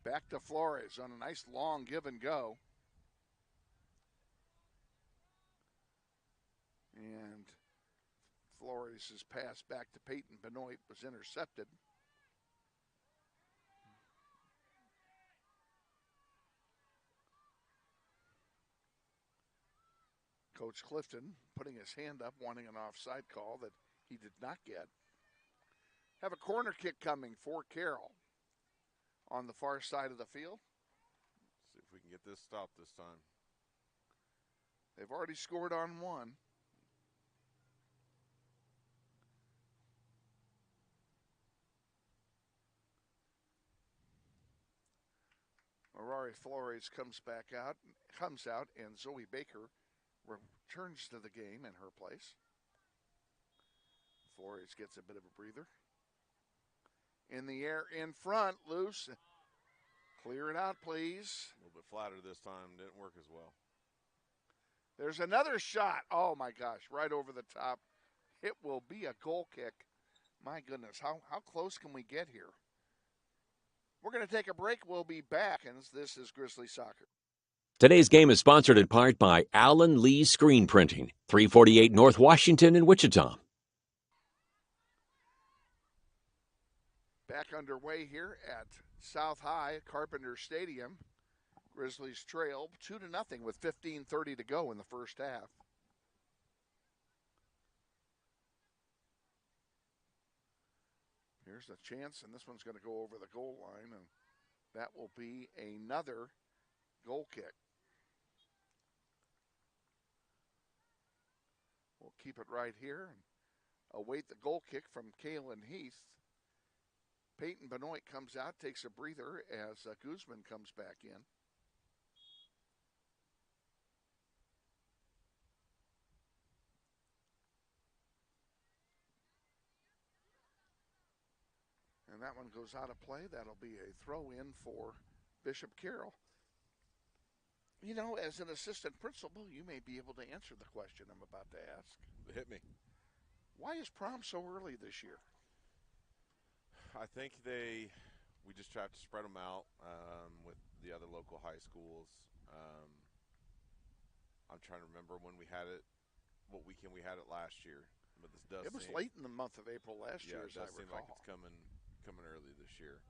Speaker 1: back to Flores on a nice long give and go. And Flores' pass back to Peyton Benoit was intercepted. Coach Clifton putting his hand up, wanting an offside call that he did not get. Have a corner kick coming for Carroll on the far side of the field.
Speaker 8: See if we can get this stopped this time.
Speaker 1: They've already scored on one. Aurari Flores comes out, and Zoe Baker returns to the game in her place. Flores gets a bit of a breather. In the air, in front, loose. Clear it out, please.
Speaker 8: A little bit flatter this time. Didn't work as well.
Speaker 1: There's another shot. Oh, my gosh, right over the top. It will be a goal kick. My goodness, how close can we get here? We're going to take a break. We'll be back, and this is Grizzly Soccer.
Speaker 4: Today's game is sponsored in part by Allen Lee Screen Printing, 348 North Washington in Wichita.
Speaker 1: Back underway here at South High Carpenter Stadium. Grizzlies trail 2-0 with 15:30 to go in the first half. Here's a chance, and this one's going to go over the goal line, and that will be another goal kick. We'll keep it right here and await the goal kick from Kaylin Heath. Peyton Benoit comes out, takes a breather as Guzman comes back in. And that one goes out of play. That'll be a throw in for Bishop Carroll. You know, as an assistant principal, you may be able to answer the question I'm about to ask.
Speaker 8: Hit me.
Speaker 1: Why is prom so early this year?
Speaker 8: I think we just tried to spread them out with the other local high schools. I'm trying to remember when we had it, what weekend we had it last year. But this does.
Speaker 1: It was late in the month of April last year, as I recall.
Speaker 8: Yeah, it does seem like it's coming early this year.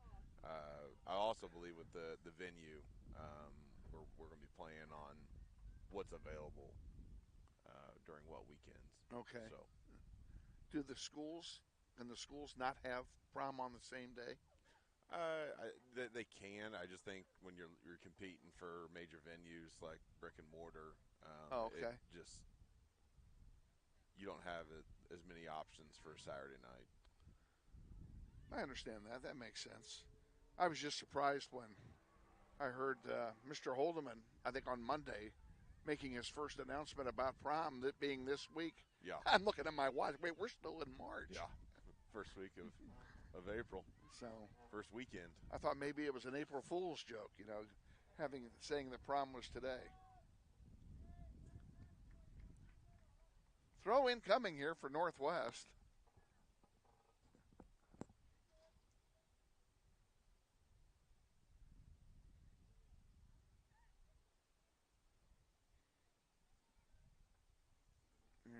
Speaker 8: I also believe with the venue, we're going to be playing on what's available during what weekends.
Speaker 1: Okay.
Speaker 8: So,
Speaker 1: do the schools not have prom on the same day?
Speaker 8: They can. I just think when you're competing for major venues like brick and mortar,
Speaker 1: okay.
Speaker 8: You don't have as many options for a Saturday night.
Speaker 1: I understand that. That makes sense. I was just surprised when I heard Mr. Holdeman, I think on Monday, making his first announcement about prom, that being this week.
Speaker 8: Yeah.
Speaker 1: I'm looking at my watch. Wait, we're still in March.
Speaker 8: Yeah. First week of April.
Speaker 1: So
Speaker 8: first weekend.
Speaker 1: I thought maybe it was an April Fool's joke, saying that prom was today. Throw in coming here for Northwest.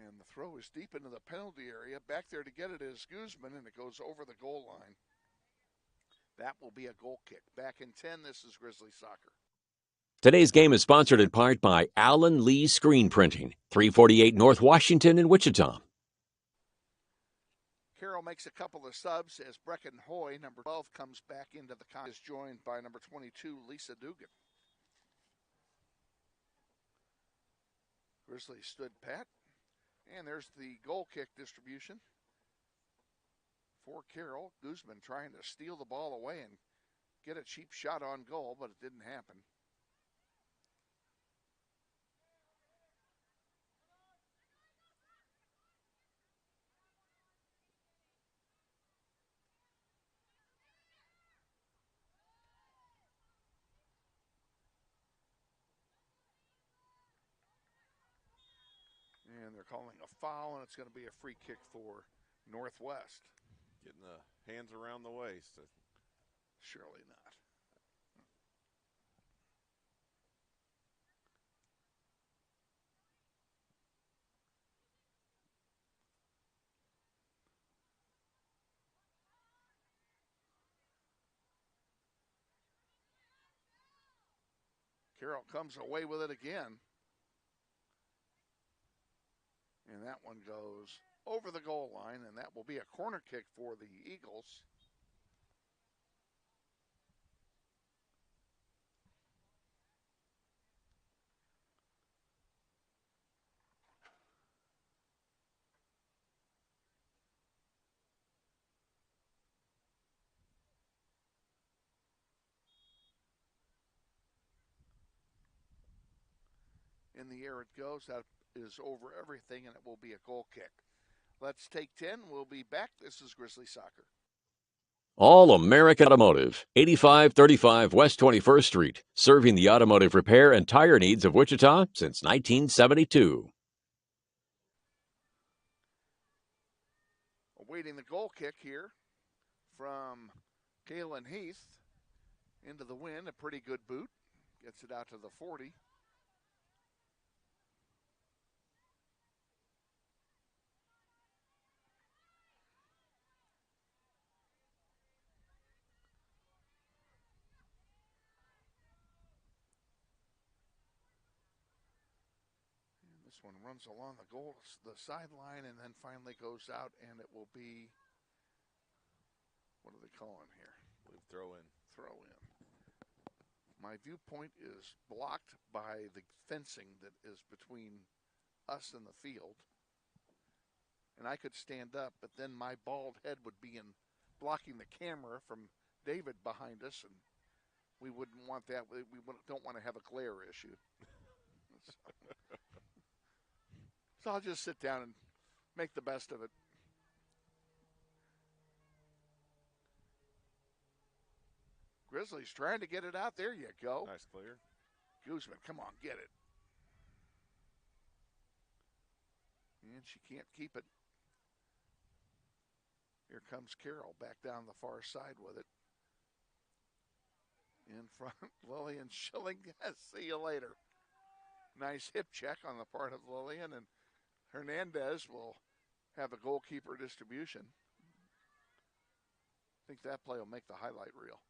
Speaker 1: And the throw is deep into the penalty area. Back there to get it is Guzman, and it goes over the goal line. That will be a goal kick. Back in 10, this is Grizzly Soccer.
Speaker 4: Today's game is sponsored in part by Allen Lee Screen Printing, 348 North Washington in Wichita.
Speaker 1: Carroll makes a couple of subs as Brecken Hoy, number 12, comes back into the contest, joined by number 22, Lisa Dugan. Grizzlies stood pat. And there's the goal kick distribution for Carroll. Guzman trying to steal the ball away and get a cheap shot on goal, but it didn't happen. And they're calling a foul, and it's going to be a free kick for Northwest.
Speaker 8: Getting the hands around the waist.
Speaker 1: Surely not. Carroll comes away with it again. And that one goes over the goal line, and that will be a corner kick for the Eagles. In the air it goes. That is over everything, and it will be a goal kick. Let's take 10. We'll be back. This is Grizzly Soccer.
Speaker 4: All American Automotive, 8535 West 21st Street, serving the automotive repair and tire needs of Wichita since 1972.
Speaker 1: Awaiting the goal kick here from Kalen Heath into the wind. A pretty good boot. Gets it out to the 40. This one runs along the sideline, and then finally goes out, and it will be, what are they calling here?
Speaker 8: Throw in.
Speaker 1: Throw in. My viewpoint is blocked by the fencing that is between us and the field, and I could stand up, but then my bald head would be in blocking the camera from David behind us, and we wouldn't want that. We don't want to have a glare issue. So I'll just sit down and make the best of it. Grizzlies trying to get it out. There you go.
Speaker 8: Nice clear.
Speaker 1: Guzman, come on, get it. And she can't keep it. Here comes Carroll back down the far side with it. In front, Lillian Schilling. See you later. Nice hip check on the part of Lillian, and Hernandez will have a goalkeeper distribution. I think that play will make the highlight reel.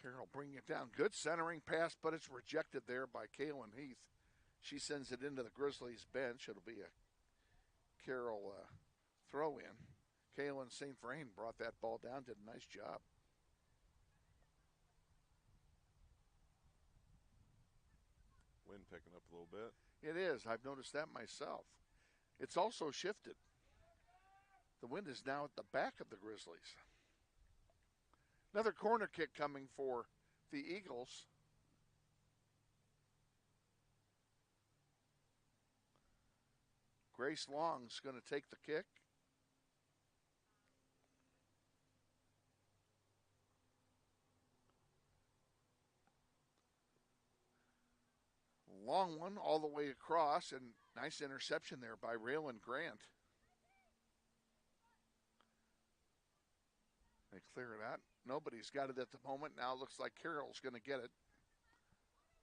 Speaker 1: Carroll bringing it down. Good centering pass, but it's rejected there by Kaylin Heath. She sends it into the Grizzlies bench. It'll be a Carroll throw-in. Kaylin St. Vrain brought that ball down, did a nice job.
Speaker 8: Wind picking up a little bit.
Speaker 1: It is. I've noticed that myself. It's also shifted. The wind is now at the back of the Grizzlies. Another corner kick coming for the Eagles. Grace Long's going to take the kick. Long one all the way across, and nice interception there by Raylan Grant. They clear it out. Nobody's got it at the moment. Now it looks like Carroll's going to get it.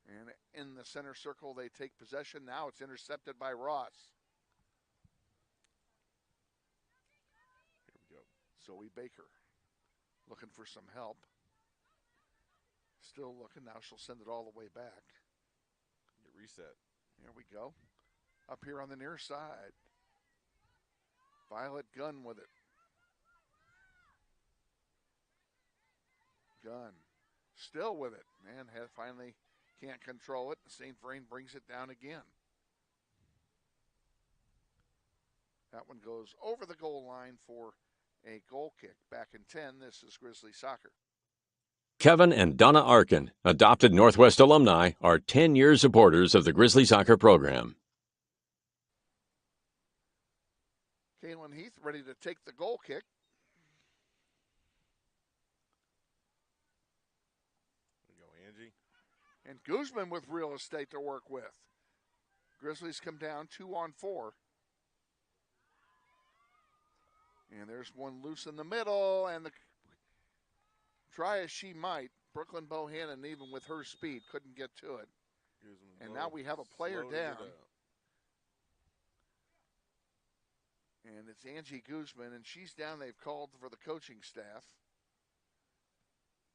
Speaker 1: And in the center circle, they take possession. Now it's intercepted by Ross. Here we go. Zoe Baker looking for some help. Still looking. Now she'll send it all the way back.
Speaker 8: Get reset.
Speaker 1: There we go. Up here on the near side. Violet Gunn with it. Gunn still with it. Man, finally can't control it. St. Vrain brings it down again. That one goes over the goal line for a goal kick. Back in 10, this is Grizzly Soccer.
Speaker 4: Kevin and Donna Arkin, adopted Northwest alumni, are 10-year supporters of the Grizzly Soccer program.
Speaker 1: Kaylin Heath ready to take the goal kick. And Guzman with real estate to work with. Grizzlies come down 2-on-4. And there's one loose in the middle. And try as she might, Brooklyn Bohannon, even with her speed, couldn't get to it. And now we have a player down. And it's Angie Guzman, and she's down. They've called for the coaching staff.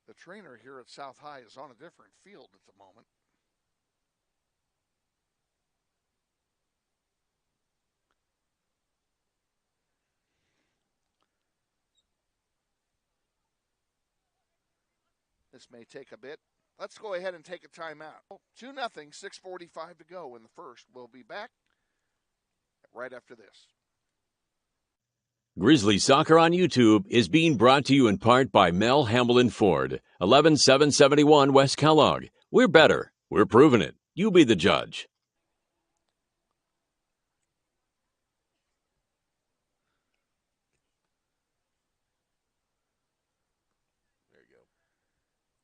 Speaker 1: The trainer here at South High is on a different field at the moment. This may take a bit. Let's go ahead and take a timeout. 2-0, 6:45 to go in the first. We'll be back right after this.
Speaker 4: Grizzly Soccer on YouTube is being brought to you in part by Mel Hamlin Ford, 11771 West Kellogg. We're better. We're proving it. You be the judge.
Speaker 8: There you go.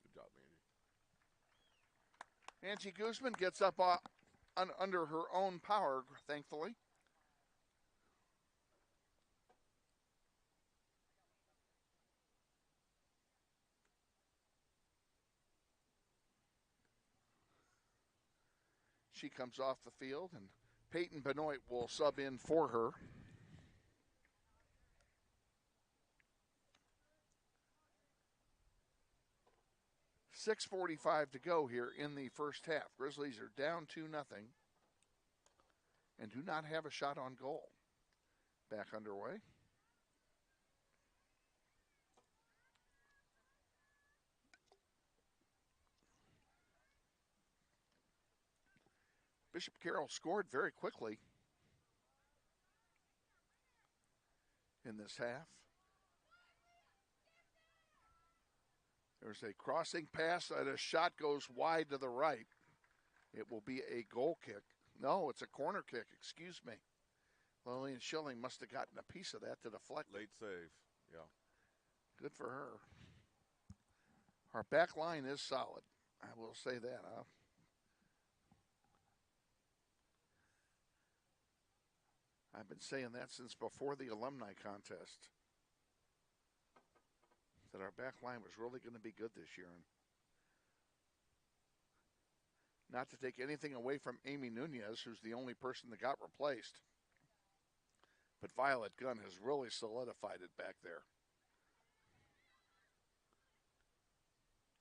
Speaker 8: Good job, Angie.
Speaker 1: Angie Guzman gets up under her own power, thankfully. She comes off the field, and Peyton Benoit will sub in for her. $6:45 to go here in the first half. Grizzlies are down 2-0 and do not have a shot on goal. Back underway. Bishop Carroll scored very quickly in this half. There's a crossing pass and a shot goes wide to the right. It will be a goal kick. No, it's a corner kick, excuse me. Lillian Schilling must have gotten a piece of that to deflect.
Speaker 8: Late save, yeah.
Speaker 1: Good for her. Our back line is solid. I will say that. I've been saying that since before the alumni contest, that our back line was really going to be good this year. And not to take anything away from Amy Nunez, who's the only person that got replaced, but Violet Gunn has really solidified it back there.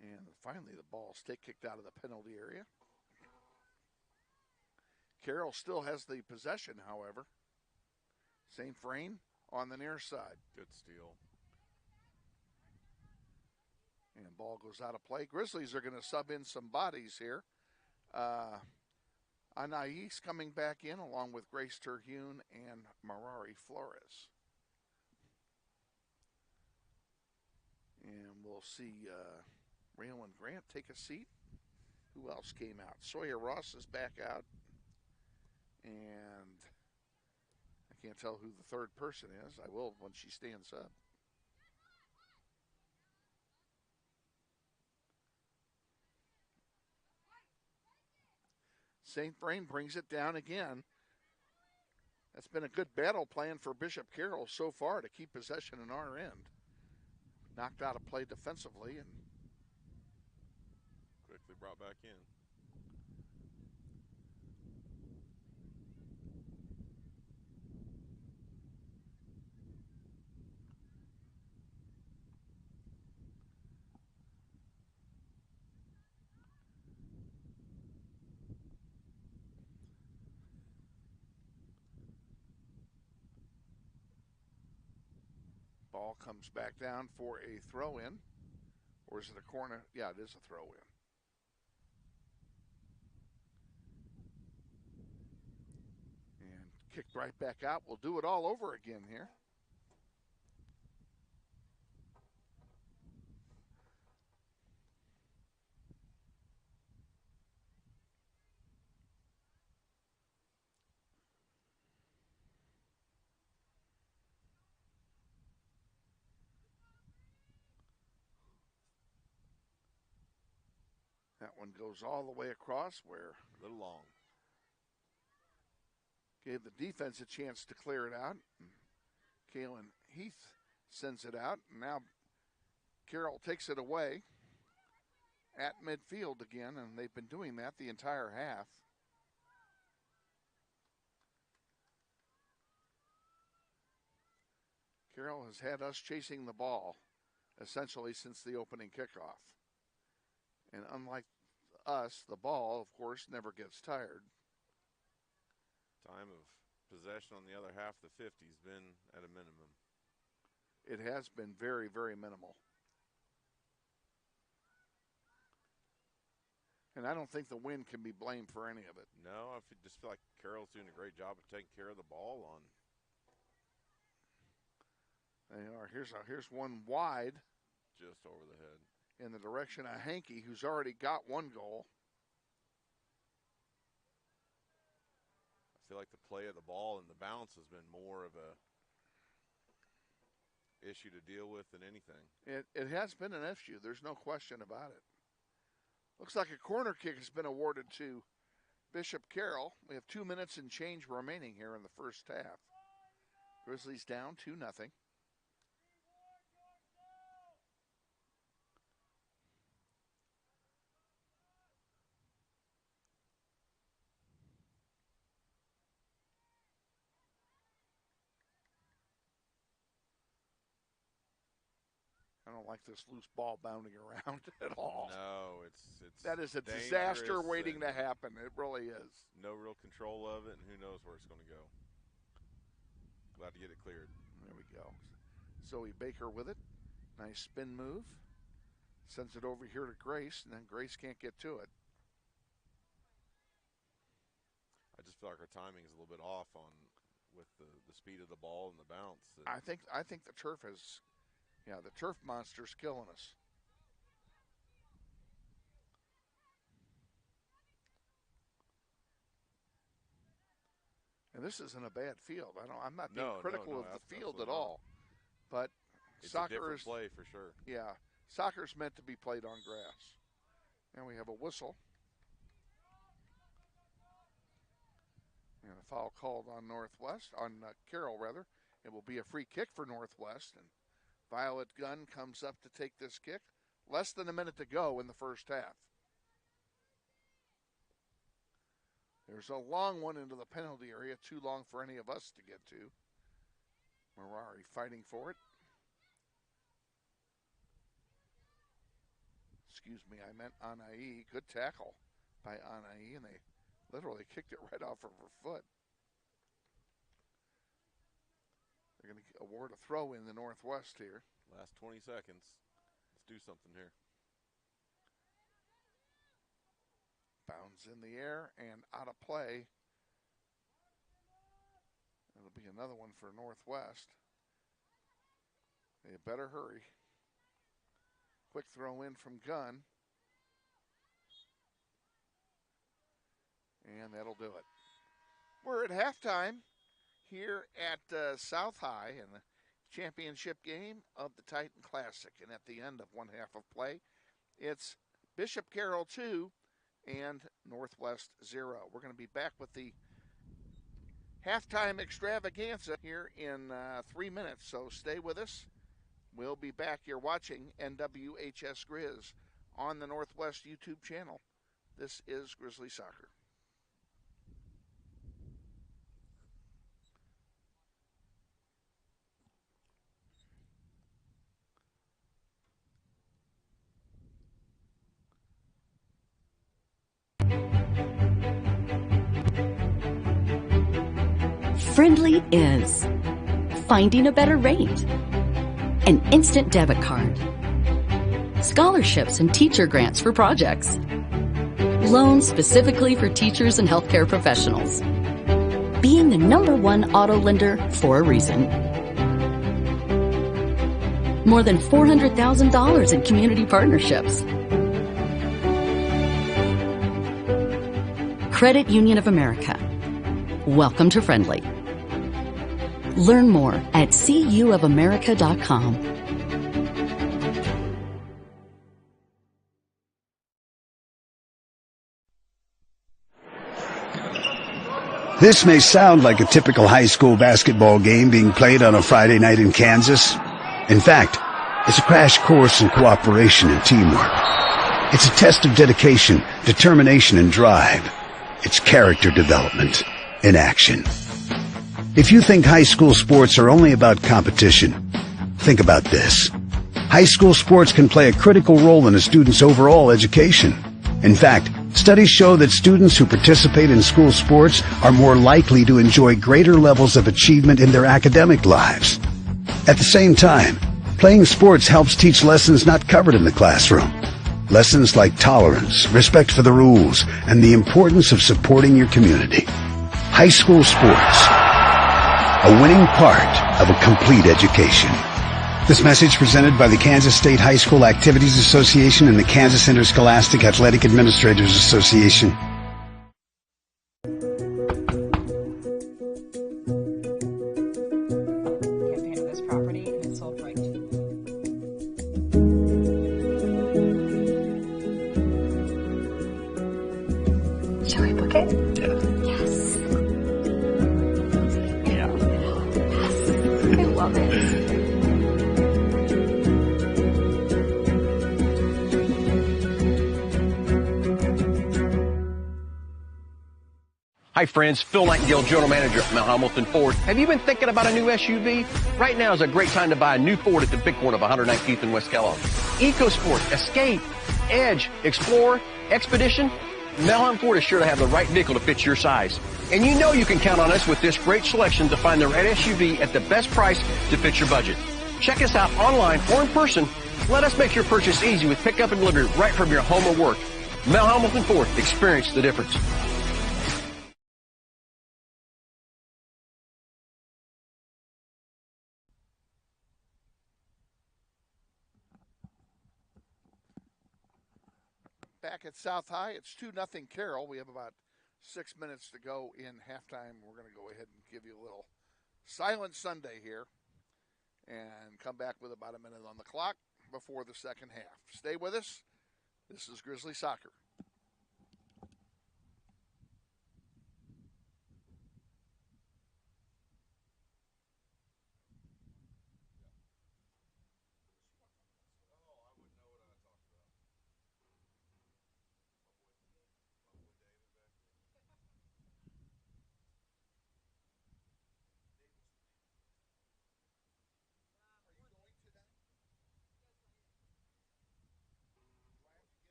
Speaker 1: And finally, the ball is kicked out of the penalty area. Carroll still has the possession, however. St. Vrain on the near side.
Speaker 8: Good steal.
Speaker 1: And ball goes out of play. Grizzlies are going to sub in some bodies here. Anais coming back in along with Grace Terhune and Marari Flores. And we'll see Raylan Grant take a seat. Who else came out? Sawyer Ross is back out. And I can't tell who the third person is. I will when she stands up. St. Vrain brings it down again. That's been a good battle plan for Bishop Carroll so far to keep possession in our end. Knocked out a play defensively and
Speaker 8: quickly brought back in.
Speaker 1: ball comes back down for a throw-in. Or is it a corner? Yeah, it is a throw-in. And kicked right back out. We'll do it all over again here. That one goes all the way across where
Speaker 8: a little long.
Speaker 1: Gave the defense a chance to clear it out. Kaylin Heath sends it out. And now Carroll takes it away at midfield again, and they've been doing that the entire half. Carroll has had us chasing the ball essentially since the opening kickoff. And unlike us, the ball, of course, never gets tired.
Speaker 8: Time of possession on the other half of the 50 has been at a minimum.
Speaker 1: It has been very, very minimal. And I don't think the wind can be blamed for any of it.
Speaker 8: No, I just feel like Carroll's doing a great job of taking care of the ball on.
Speaker 1: They are. Here's one wide.
Speaker 8: Just over the head.
Speaker 1: In the direction of Hankey, who's already got one goal.
Speaker 8: I feel like the play of the ball and the bounce has been more of a issue to deal with than anything.
Speaker 1: It has been an issue. There's no question about it. Looks like a corner kick has been awarded to Bishop Carroll. We have 2 minutes and change remaining here in the first half. Grizzlies down 2-0. I don't like this loose ball bounding around at all.
Speaker 8: No, it's
Speaker 1: that is a disaster waiting to happen. It really is.
Speaker 8: No real control of it, and who knows where it's going to go. Glad to get it cleared.
Speaker 1: There we go. Zoe Baker with it. Nice spin move. Sends it over here to Grace, and then Grace can't get to it.
Speaker 8: I just feel like our timing is a little bit off with the speed of the ball and the bounce.
Speaker 1: I think the turf has. Yeah, the turf monster's killing us. And this isn't a bad field. I'm not being critical of the field at all. But
Speaker 8: it's
Speaker 1: soccer
Speaker 8: a different
Speaker 1: is
Speaker 8: play for sure.
Speaker 1: Yeah, soccer's meant to be played on grass. And we have a whistle. And a foul called on Carroll rather. It will be a free kick for Northwest, and Violet Gunn comes up to take this kick. Less than a minute to go in the first half. There's a long one into the penalty area, too long for any of us to get to. Marari fighting for it. Excuse me, I meant Anai. Good tackle by Anai, and they literally kicked it right off of her foot. They're going to award a throw in the Northwest here.
Speaker 8: Last 20 seconds. Let's do something here.
Speaker 1: Bounds in the air and out of play. It'll be another one for Northwest. They better hurry. Quick throw in from Gunn. And that'll do it. We're at halftime here at South High in the championship game of the Titan Classic. And at the end of one half of play, it's Bishop Carroll 2 and Northwest 0. We're going to be back with the halftime extravaganza here in 3 minutes. So stay with us. We'll be back. You're watching NWHS Grizz on the Northwest YouTube channel. This is Grizzly Soccer.
Speaker 9: Friendly is finding a better rate, an instant debit card, scholarships and teacher grants for projects, loans specifically for teachers and healthcare professionals, being the #1 auto lender for a reason. More than $400,000 in community partnerships. Credit Union of America. Welcome to Friendly. Learn more at cuofamerica.com.
Speaker 10: This may sound like a typical high school basketball game being played on a Friday night in Kansas. In fact, it's a crash course in cooperation and teamwork. It's a test of dedication, determination, and drive. It's character development in action. If you think high school sports are only about competition, Think about this. High school sports can play a critical role in a student's overall education. In fact, studies show that students who participate in school sports are more likely to enjoy greater levels of achievement in their academic lives. At the same time, playing sports helps teach lessons not covered in the classroom. Lessons like tolerance, respect for the rules, and the importance of supporting your community. High school sports, a winning part of a complete education. This message presented by the Kansas State High School Activities Association and the Kansas Interscholastic Athletic Administrators Association.
Speaker 2: Campaign of this property and its sold right.
Speaker 3: Shall we book it? Yes.
Speaker 5: Yeah.
Speaker 3: Yes. I love it.
Speaker 11: Hi friends, Phil Nightingale, General Manager at Mount Hamilton Ford. Have you been thinking about a new SUV? Right now is a great time to buy a new Ford at the big corner of 119th and West Kellogg. EcoSport, Escape, Edge, Explorer, Expedition. Mount Hamilton Ford is sure to have the right vehicle to fit your size. And you know you can count on us with this great selection to find the right SUV at the best price to fit your budget. Check us out online or in person. Let us make your purchase easy with pickup and delivery right from your home or work. Mount Hamilton Ford, experience the difference.
Speaker 1: Back at South High, it's 2-0 Carroll. We have about 6 minutes to go in halftime. We're going to go ahead and give you a little silent Sunday here and come back with about a minute on the clock before the second half. Stay with us. This is Grizzly Soccer.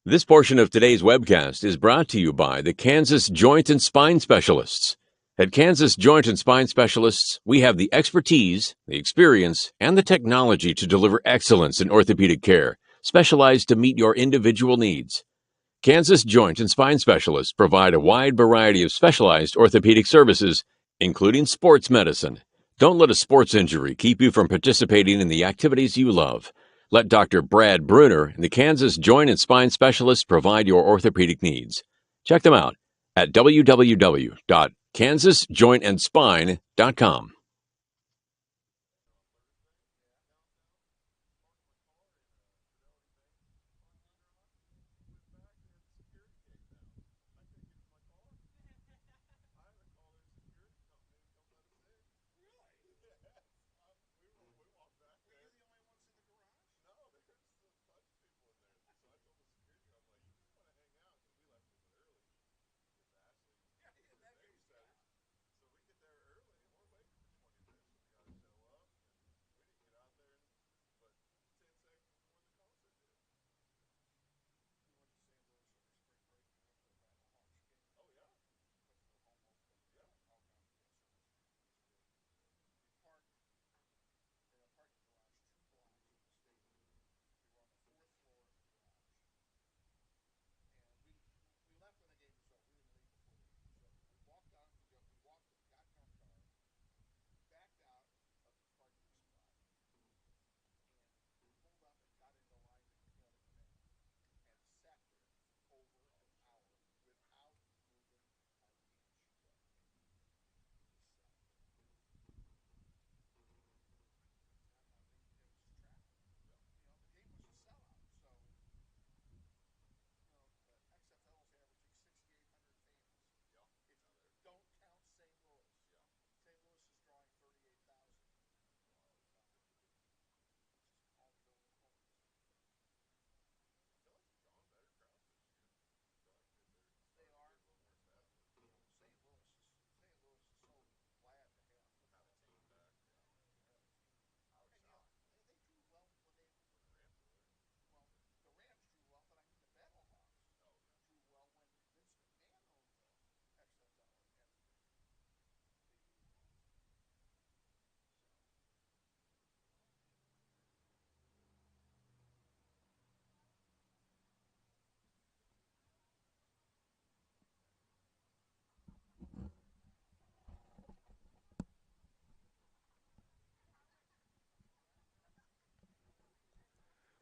Speaker 4: This portion of today's webcast is brought to you by the Kansas Joint and Spine Specialists. At Kansas Joint and Spine Specialists, we have the expertise, the experience, and the technology to deliver excellence in orthopedic care, specialized to meet your individual needs. Kansas Joint and Spine Specialists provide a wide variety of specialized orthopedic services, including sports medicine. Don't let a sports injury keep you from participating in the activities you love. Let Dr. Brad Bruner and the Kansas Joint and Spine Specialists provide your orthopedic needs. Check them out at www.kansasjointandspine.com.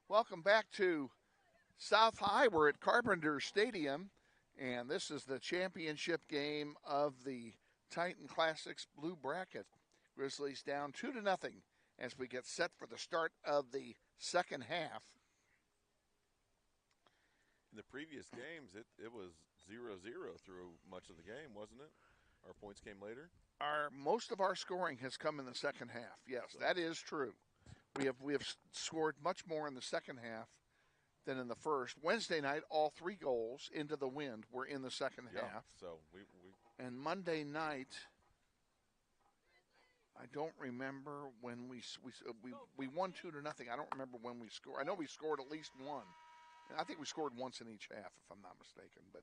Speaker 1: Welcome back to South High. We're at Carpenter Stadium, and this is the championship game of the Titan Classics Blue Bracket. Grizzlies down 2-0 as we get set for the start of the second half.
Speaker 8: In the previous games, it was 0-0 through much of the game, wasn't it? Our points came later?
Speaker 1: Most of our scoring has come in the second half. Yes, that is true. We have scored much more in the second half than in the first. Wednesday night, all 3 goals into the wind were in the second half.
Speaker 8: So
Speaker 1: and Monday night, I don't remember when we won 2-0. I don't remember when we scored. I know we scored at least one. And I think we scored once in each half, if I'm not mistaken. But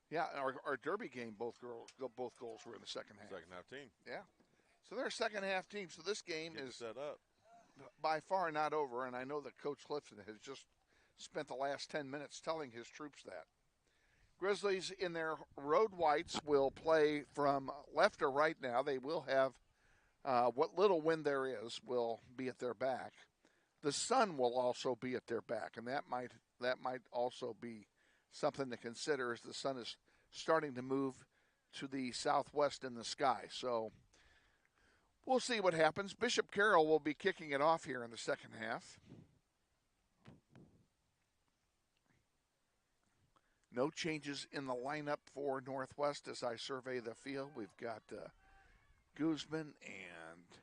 Speaker 1: yeah, our Derby game, both goals were in the second half.
Speaker 8: Second half team.
Speaker 1: Yeah. So they're a second half team. So this game is
Speaker 8: set up.
Speaker 1: By far not over, and I know that Coach Clifton has just spent the last 10 minutes telling his troops that. Grizzlies in their road whites will play from left to right now. They will have what little wind there is will be at their back. The sun will also be at their back, and that might also be something to consider as the sun is starting to move to the southwest in the sky. So we'll see what happens. Bishop Carroll will be kicking it off here in the second half. No changes in the lineup for Northwest as I survey the field. We've got Guzman and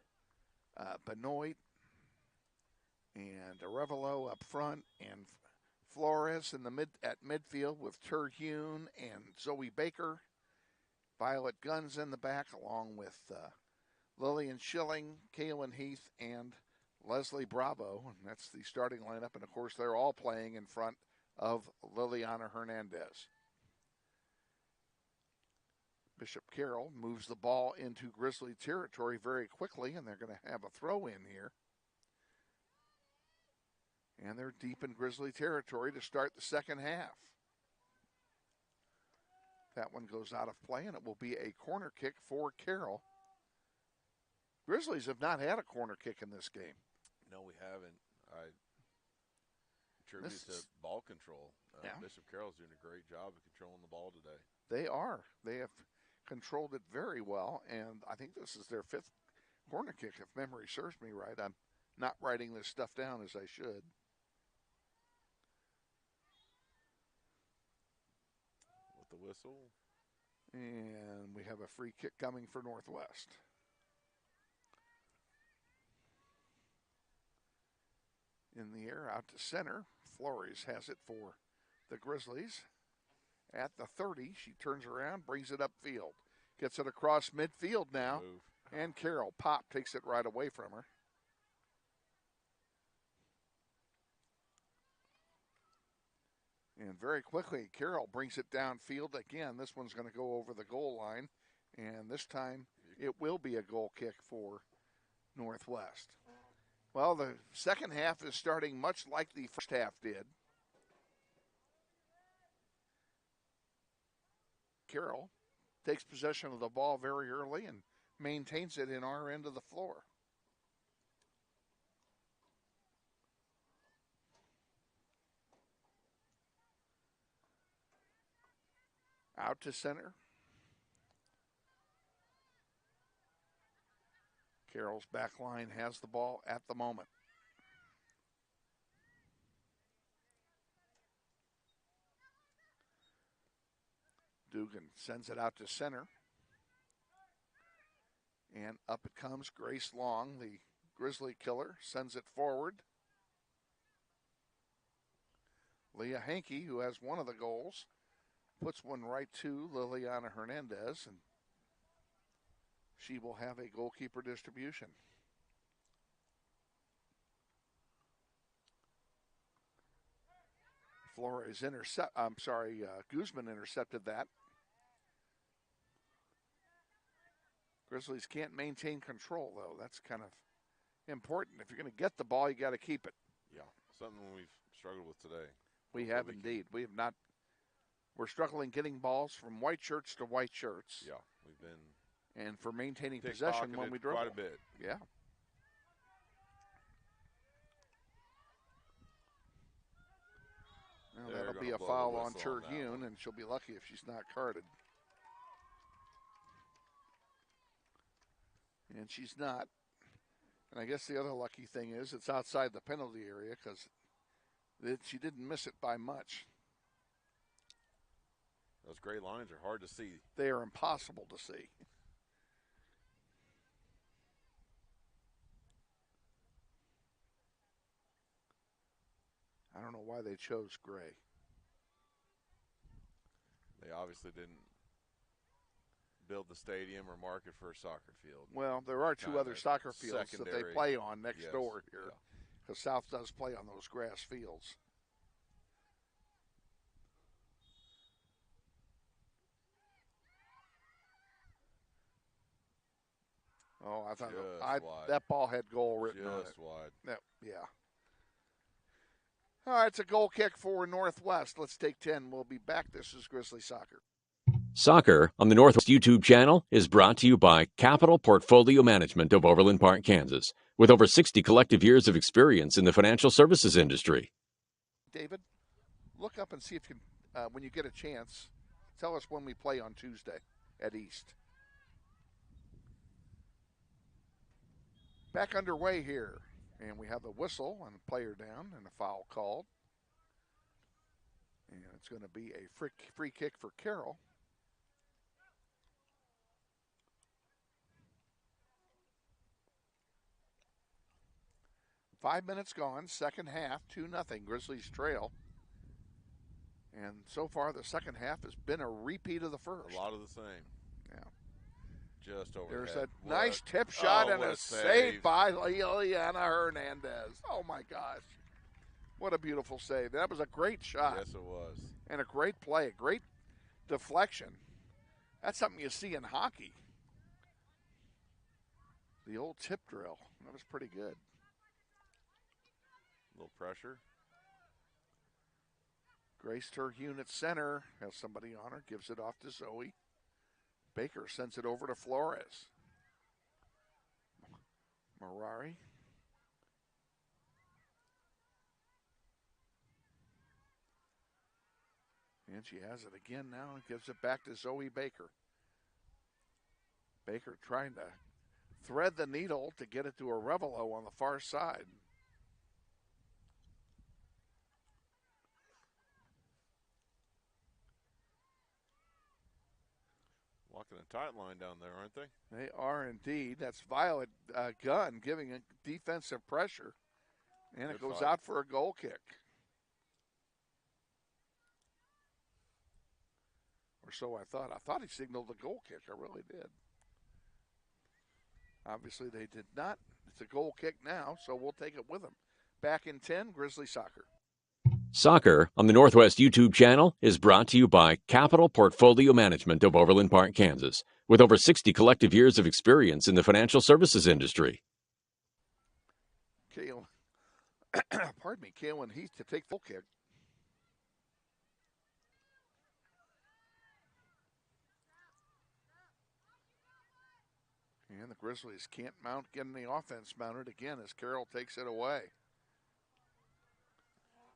Speaker 1: Benoit and Arevalo up front, and Flores in the at midfield with Terhune and Zoe Baker. Violet Guns in the back, along with Lillian Schilling, Kaylin Heath, and Leslie Bravo. And that's the starting lineup. And, of course, they're all playing in front of Liliana Hernandez. Bishop Carroll moves the ball into Grizzly territory very quickly, and they're going to have a throw in here. And they're deep in Grizzly territory to start the second half. That one goes out of play, and it will be a corner kick for Carroll. Grizzlies have not had a corner kick in this game.
Speaker 8: No, we haven't. I attribute it to ball control. Bishop Carroll's doing a great job of controlling the ball today.
Speaker 1: They are. They have controlled it very well, and I think this is their 5th corner kick, if memory serves me right. I'm not writing this stuff down as I should.
Speaker 8: With the whistle.
Speaker 1: And we have a free kick coming for Northwest. In the air, out to center. Flores has it for the Grizzlies. At the 30, she turns around, brings it upfield. Gets it across midfield now.
Speaker 8: Move.
Speaker 1: And Carroll, Pop, takes it right away from her. And very quickly, Carroll brings it downfield again. This one's going to go over the goal line. And this time, it will be a goal kick for Northwest. Well, the second half is starting much like the first half did. Carroll takes possession of the ball very early and maintains it in our end of the floor. Out to center. Carroll's back line has the ball at the moment. Dugan sends it out to center. And up it comes. Grace Long, the Grizzly killer, sends it forward. Leah Hankey, who has one of the goals, puts one right to Liliana Hernandez, and she will have a goalkeeper distribution. Flores Guzman intercepted that. Grizzlies can't maintain control, though. That's kind of important. If you're going to get the ball, you got to keep it.
Speaker 8: Yeah, something we've struggled with today.
Speaker 1: We have indeed. We have not. We're struggling getting balls from white shirts to white shirts.
Speaker 8: Yeah, we've been.
Speaker 1: And for maintaining possession when we dribble.
Speaker 8: Quite a bit.
Speaker 1: Yeah. Well, that'll be a foul on Terhune, and she'll be lucky if she's not carded. And she's not. And I guess the other lucky thing is it's outside the penalty area because she didn't miss it by much.
Speaker 8: Those gray lines are hard to see.
Speaker 1: They are impossible to see. I don't know why they chose gray.
Speaker 8: They obviously didn't build the stadium or mark it for a soccer field.
Speaker 1: Well, there are two other soccer fields that they play on next door here, because South does play on those grass fields. Oh, I thought that ball had goal written on it.
Speaker 8: Just wide.
Speaker 1: Yeah. All right, it's a goal kick for Northwest. Let's take 10. We'll be back. This is Grizzly Soccer.
Speaker 4: Soccer on the Northwest YouTube channel is brought to you by Capital Portfolio Management of Overland Park, Kansas, with over 60 collective years of experience in the financial services industry.
Speaker 1: David, look up and see if you can, when you get a chance, tell us when we play on Tuesday at East. Back underway here. And we have a whistle and a player down and a foul called. And it's going to be a free kick for Carroll. Five minutes gone, second half, 2-0, Grizzlies trail. And so far, the second half has been a repeat of the first.
Speaker 8: A lot of the same.
Speaker 1: Yeah.
Speaker 8: Just overhead.
Speaker 1: There's a nice tip shot and a save by Liliana Hernandez. Oh, my gosh. What a beautiful save. That was a great shot.
Speaker 8: Yes, it was.
Speaker 1: And a great play, a great deflection That's something you see in hockey. The old tip drill. That was pretty good.
Speaker 8: A little pressure.
Speaker 1: Grace Terhune at center. Has somebody on her. Gives it off to Zoe. Baker sends it over to Flores. Marari. And she has it again now and gives it back to Zoe Baker. Baker trying to thread the needle to get it to Arevalo on the far side.
Speaker 8: Walking a tight line down there, aren't they?
Speaker 1: They are indeed. That's Violet Gunn giving a defensive pressure. And it goes out for a goal kick. Or so I thought. I thought he signaled the goal kick. I really did. Obviously, they did not. It's a goal kick now, so we'll take it with them. Back in 10, Grizzly Soccer.
Speaker 4: Soccer on the Northwest YouTube channel is brought to you by Capital Portfolio Management of Overland Park, Kansas, with over 60 collective years of experience in the financial services industry.
Speaker 1: Kaylin Heath to take full kick. And the Grizzlies can't get the offense mounted again as Carroll takes it away.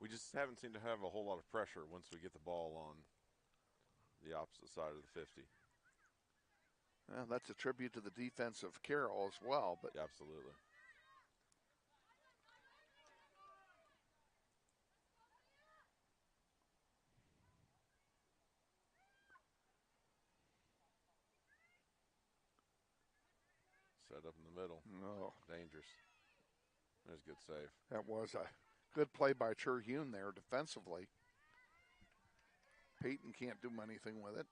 Speaker 8: We just haven't seemed to have a whole lot of pressure once we get the ball on the opposite side of the 50.
Speaker 1: Well, that's a tribute to the defense of Carroll as well. But
Speaker 8: yeah, absolutely. Set up in the middle.
Speaker 1: No.
Speaker 8: Dangerous. That was a good save.
Speaker 1: That was a good play by Terhune there defensively. Peyton can't do anything with it.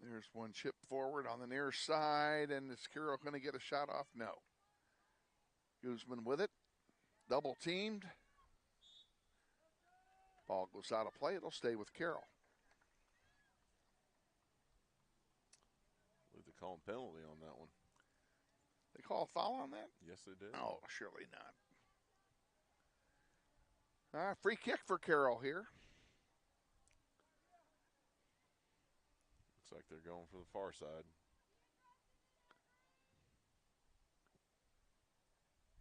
Speaker 1: And there's one chip forward on the near side, and is Carroll going to get a shot off? No. Guzman with it. Double teamed. Ball goes out of play. It'll stay with Carroll.
Speaker 8: I believe they call a penalty on that one.
Speaker 1: They call a foul on that?
Speaker 8: Yes, they did.
Speaker 1: Oh, surely not. Free kick for Carroll here.
Speaker 8: Looks like they're going for the far side.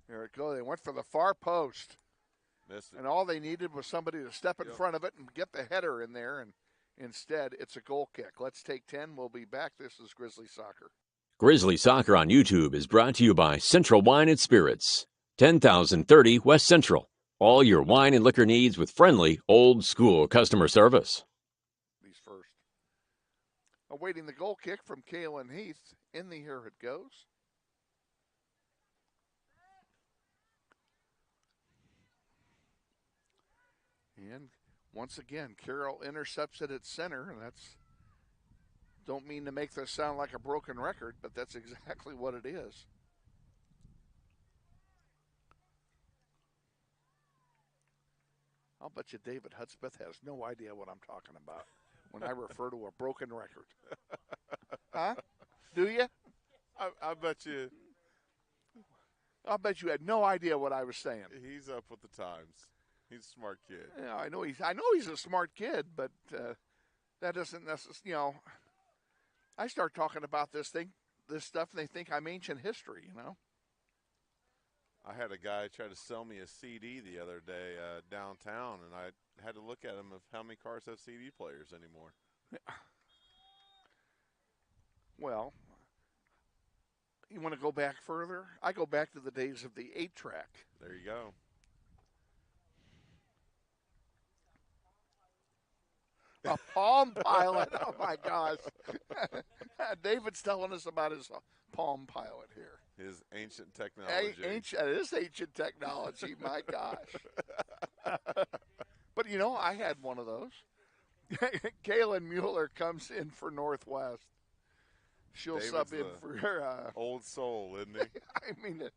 Speaker 1: There it goes. They went for the far post.
Speaker 8: Missed it.
Speaker 1: And all they needed was somebody to step in front of it and get the header in there. And instead, it's a goal kick. Let's take 10. We'll be back. This is Grizzly Soccer.
Speaker 4: Grizzly Soccer on YouTube is brought to you by Central Wine and Spirits, 10,030 West Central. All your wine and liquor needs with friendly, old-school customer service.
Speaker 1: These first. Awaiting the goal kick from Kaylin Heath. In the air it goes. And once again, Carroll intercepts it at center, and that's, don't mean to make this sound like a broken record, but that's exactly what it is. I'll bet you David Hudspeth has no idea what I'm talking about when I refer to a broken record. Huh? Do you?
Speaker 8: I bet you.
Speaker 1: I'll bet you had no idea what I was saying.
Speaker 8: He's up with the times. He's a smart kid.
Speaker 1: Yeah, I know he's a smart kid, but that doesn't necessarily, I start talking about this stuff, and they think I'm ancient history,
Speaker 8: I had a guy try to sell me a CD the other day downtown, and I had to look at him of how many cars have CD players anymore.
Speaker 1: Well, you want to go back further? I go back to the days of the 8-track.
Speaker 8: There you go.
Speaker 1: A Palm Pilot. Oh, my gosh. David's telling us about his Palm Pilot here.
Speaker 8: His ancient technology.
Speaker 1: It is ancient technology, my gosh. But, I had one of those. Kaylin Mueller comes in for Northwest. She'll
Speaker 8: David's
Speaker 1: sub in for
Speaker 8: old soul, isn't he?
Speaker 1: I mean,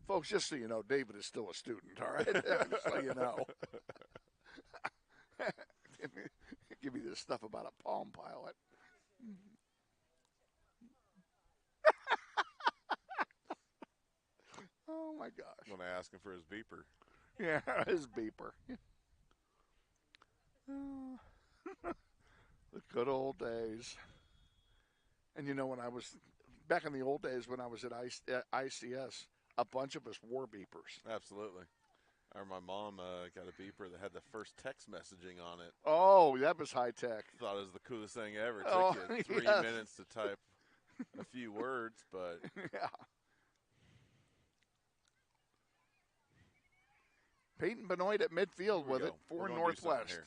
Speaker 1: Folks, just so you know, David is still a student, all right? Just so you know. Give me this stuff about a Palm Pilot. Oh, my gosh.
Speaker 8: When I ask him for his beeper.
Speaker 1: Yeah, his beeper. The good old days. And you know, when I was back in the old days when I was at ICS, a bunch of us wore beepers.
Speaker 8: Absolutely. I remember my mom got a beeper that had the first text messaging on it.
Speaker 1: Oh, that was high tech.
Speaker 8: Thought it was the coolest thing ever. It
Speaker 1: Oh,
Speaker 8: took you 3
Speaker 1: yes.
Speaker 8: minutes to type a few words, but
Speaker 1: Yeah. Peyton Benoit at midfield with it for
Speaker 8: We're gonna do
Speaker 1: Northwest.
Speaker 8: something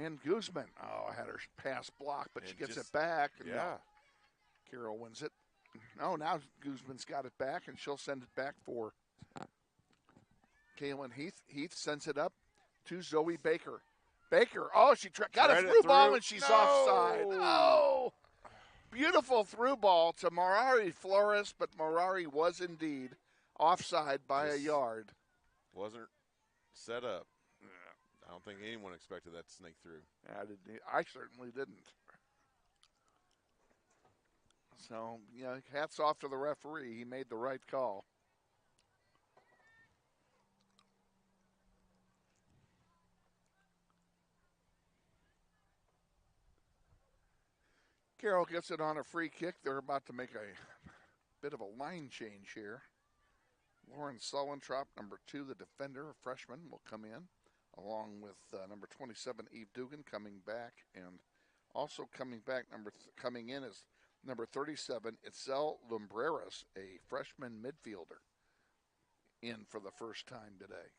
Speaker 1: And Guzman. Oh, had her pass blocked, but she
Speaker 8: And
Speaker 1: gets
Speaker 8: just-
Speaker 1: it back.
Speaker 8: Yeah.
Speaker 1: No. Carroll wins it. Oh, now Guzman's got it back, and she'll send it back for Kaylin Heath. Heath sends it up to Zoe Baker. Baker, oh, she got a
Speaker 8: Thread it
Speaker 1: through ball,
Speaker 8: through.
Speaker 1: and she's
Speaker 8: No.
Speaker 1: offside. Oh, beautiful through ball to Marari Flores, but Marari was indeed offside by a
Speaker 8: Just-
Speaker 1: yard.
Speaker 8: wasn't set up. I don't think anyone expected that to snake through.
Speaker 1: I certainly didn't. So, yeah, hats off to the referee. He made the right call. Carroll gets it on a free kick. They're about to make a bit of a line change here. Lauren Sullentrop, number 2, the defender, a freshman, will come in, along with number 27, Eve Dugan, coming back. And also coming back, coming in is number 37, Itzel Lumbreras, a freshman midfielder, in for the first time today.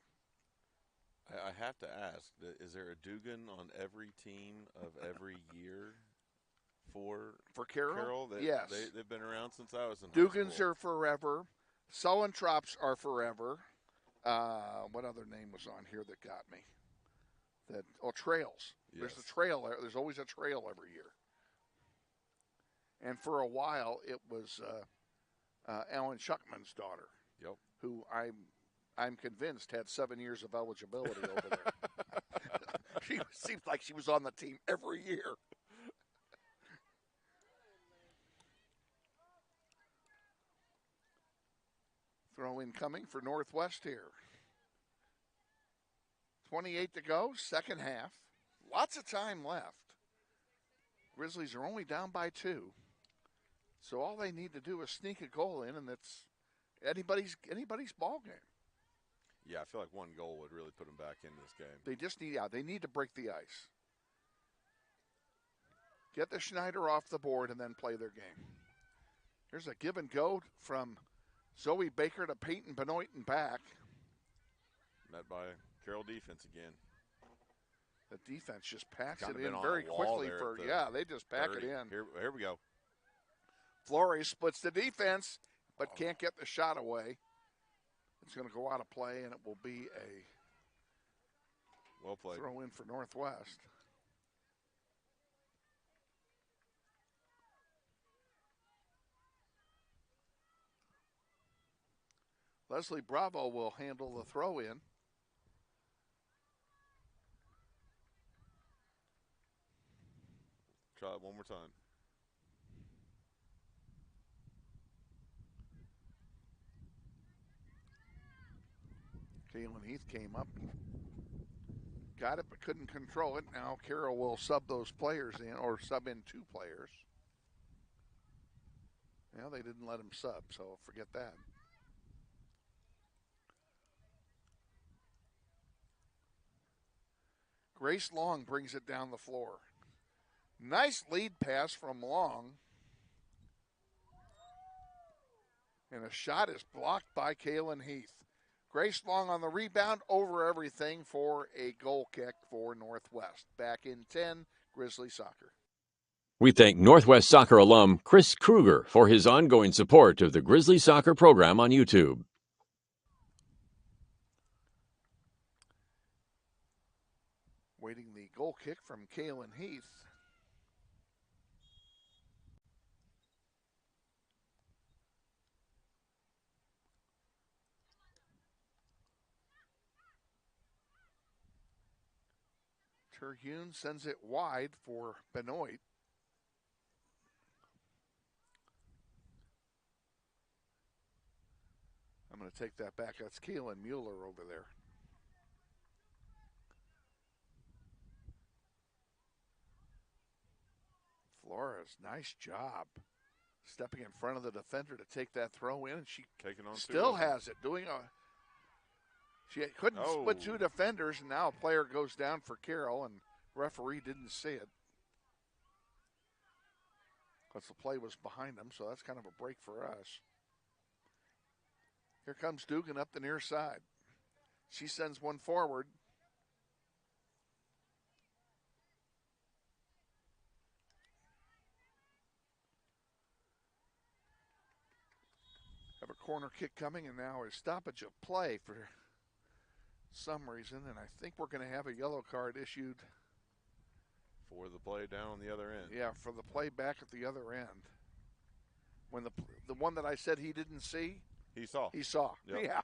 Speaker 8: I have to ask, is there a Dugan on every team of every year for
Speaker 1: Carroll?
Speaker 8: They,
Speaker 1: Yes.
Speaker 8: They've been around since I was in high
Speaker 1: Dugans
Speaker 8: school.
Speaker 1: are forever. Sullentrops are forever. What other name was on here that got me? Trails.
Speaker 8: Yes.
Speaker 1: There's a trail. There's always a trail every year. And for a while, it was Alan Schuckman's daughter.
Speaker 8: Yep.
Speaker 1: Who I'm convinced had 7 years of eligibility over there. She seems like she was on the team every year. Throw in coming for Northwest here. 28 to go, second half. Lots of time left. Grizzlies are only down by 2. So all they need to do is sneak a goal in, and that's anybody's ball game.
Speaker 8: Yeah, I feel like one goal would really put them back in this game.
Speaker 1: They just need to break the ice. Get the Schneider off the board and then play their game. Here's a give and go from Zoe Baker to Peyton Benoit and back.
Speaker 8: Met by Carroll defense again.
Speaker 1: The defense just packs
Speaker 8: Kinda
Speaker 1: it
Speaker 8: been
Speaker 1: in
Speaker 8: on
Speaker 1: very
Speaker 8: a wall
Speaker 1: quickly
Speaker 8: there
Speaker 1: for
Speaker 8: at the
Speaker 1: they just pack
Speaker 8: 30.
Speaker 1: it in.
Speaker 8: Here we go.
Speaker 1: Flores splits the defense, but can't get the shot away. It's going to go out of play, and it will be a
Speaker 8: Well played.
Speaker 1: throw in for Northwest. Leslie Bravo will handle the throw in.
Speaker 8: Try it one more time.
Speaker 1: Kaylin Heath came up and got it but couldn't control it. Now Carroll will sub those players in, or sub in 2 players. Well, they didn't let him sub, so forget that. Grace Long brings it down the floor. Nice lead pass from Long. And a shot is blocked by Kaylin Heath. Grace Long on the rebound, over everything for a goal kick for Northwest. Back in 10, Grizzly Soccer.
Speaker 4: We thank Northwest Soccer alum Chris Kruger for his ongoing support of the Grizzly Soccer program on YouTube.
Speaker 1: Waiting the goal kick from Kaylin Heath. Terhune sends it wide for Benoit. I'm going to take that back. That's Keelan Mueller over there. Flores, nice job. Stepping in front of the defender to take that throw in, and she still has it. She couldn't split two defenders, and now a player goes down for Carroll, and referee didn't see it. Because the play was behind him, so that's kind of a break for us. Here comes Dugan up the near side. She sends one forward. Have a corner kick coming, and now a stoppage of play for some reason, and I think we're going to have a yellow card issued.
Speaker 8: For the play down on the other end.
Speaker 1: Yeah, for the play back at the other end. When the one that I said he didn't see,
Speaker 8: he saw.
Speaker 1: He saw.
Speaker 8: Yep.
Speaker 1: Yeah.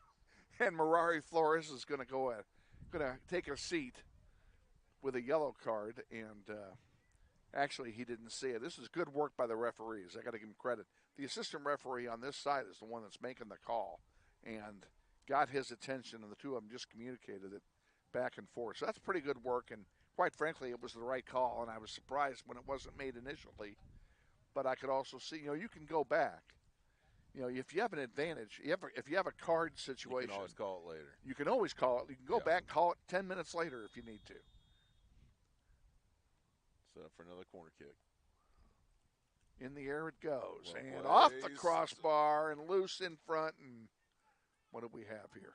Speaker 1: And Mirari Flores is going to take a seat with a yellow card, and actually he didn't see it. This is good work by the referees. I got to give him credit. The assistant referee on this side is the one that's making the call, and got his attention, and the two of them just communicated it back and forth. So that's pretty good work, and quite frankly, it was the right call, and I was surprised when it wasn't made initially. But I could also see, you can go back. If you have an advantage, if you have a card situation.
Speaker 8: You can always call it later.
Speaker 1: You can always call it. You can go back, call it 10 minutes later if you need to.
Speaker 8: Set up for another corner kick.
Speaker 1: In the air it goes.
Speaker 8: Well
Speaker 1: and
Speaker 8: placed.
Speaker 1: Off the crossbar and loose in front. And what do we have here?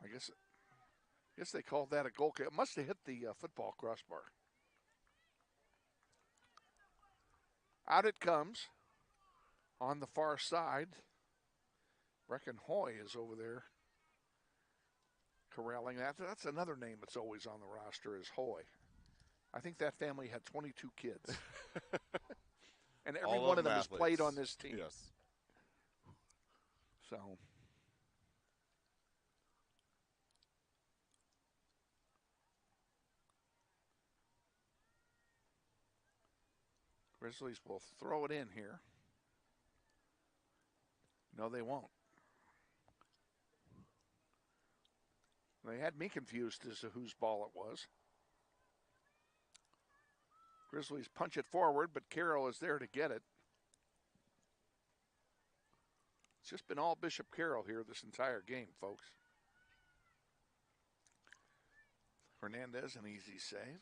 Speaker 1: I guess they called that a goal kick. It must have hit the football crossbar. Out it comes on the far side. Reckon Hoy is over there corralling that. That's another name that's always on the roster is Hoy. I think that family had 22 kids. And every one of them has played on this team.
Speaker 8: Yes.
Speaker 1: So. Grizzlies will throw it in here. No, they won't. They had me confused as to whose ball it was. Grizzlies punch it forward, but Carroll is there to get it. It's just been all Bishop Carroll here this entire game, folks. Hernandez, an easy save.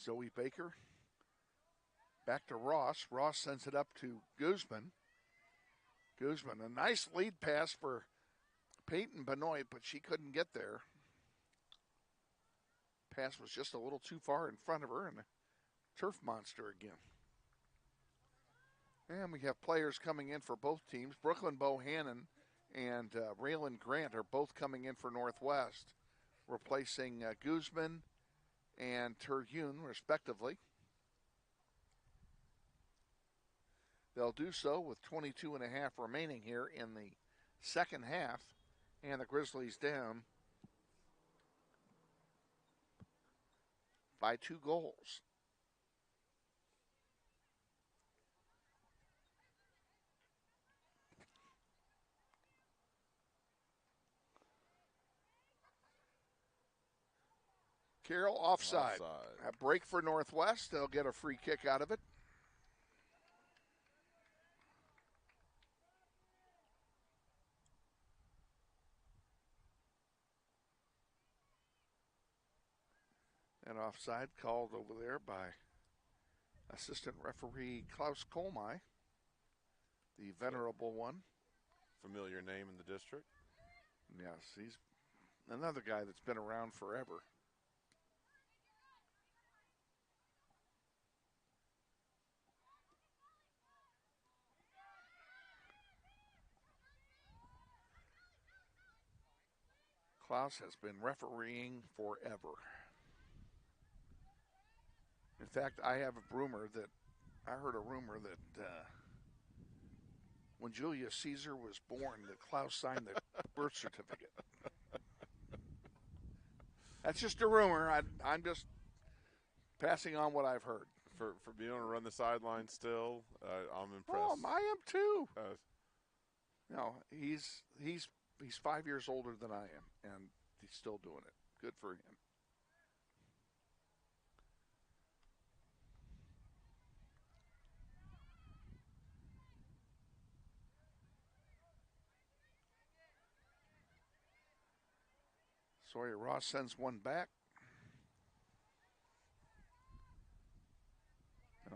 Speaker 1: Zoe Baker. Back to Ross. Ross sends it up to Guzman. Guzman, a nice lead pass for Peyton Benoit, but she couldn't get there. Pass was just a little too far in front of her, and a turf monster again. And we have players coming in for both teams. Brooklyn Bohannon and Raylan Grant are both coming in for Northwest, replacing Guzman and Terhune, respectively. They'll do so with 22 and a half remaining here in the second half, and the Grizzlies down by 2 goals. Carroll offside. A break for Northwest. They'll get a free kick out of it. And offside called over there by assistant referee Klaus Kolmai, the venerable one.
Speaker 8: Familiar name in the district.
Speaker 1: Yes, he's another guy that's been around forever. Klaus has been refereeing forever. In fact, I have a rumor that I heard a rumor that when Julius Caesar was born, that Klaus signed the birth certificate. That's just a rumor. I'm just passing on what I've heard.
Speaker 8: For being able to run the sideline still, I'm impressed.
Speaker 1: Oh, I am too. No, he's 5 years older than I am, and he's still doing it. Good for him. Sawyer Ross sends one back.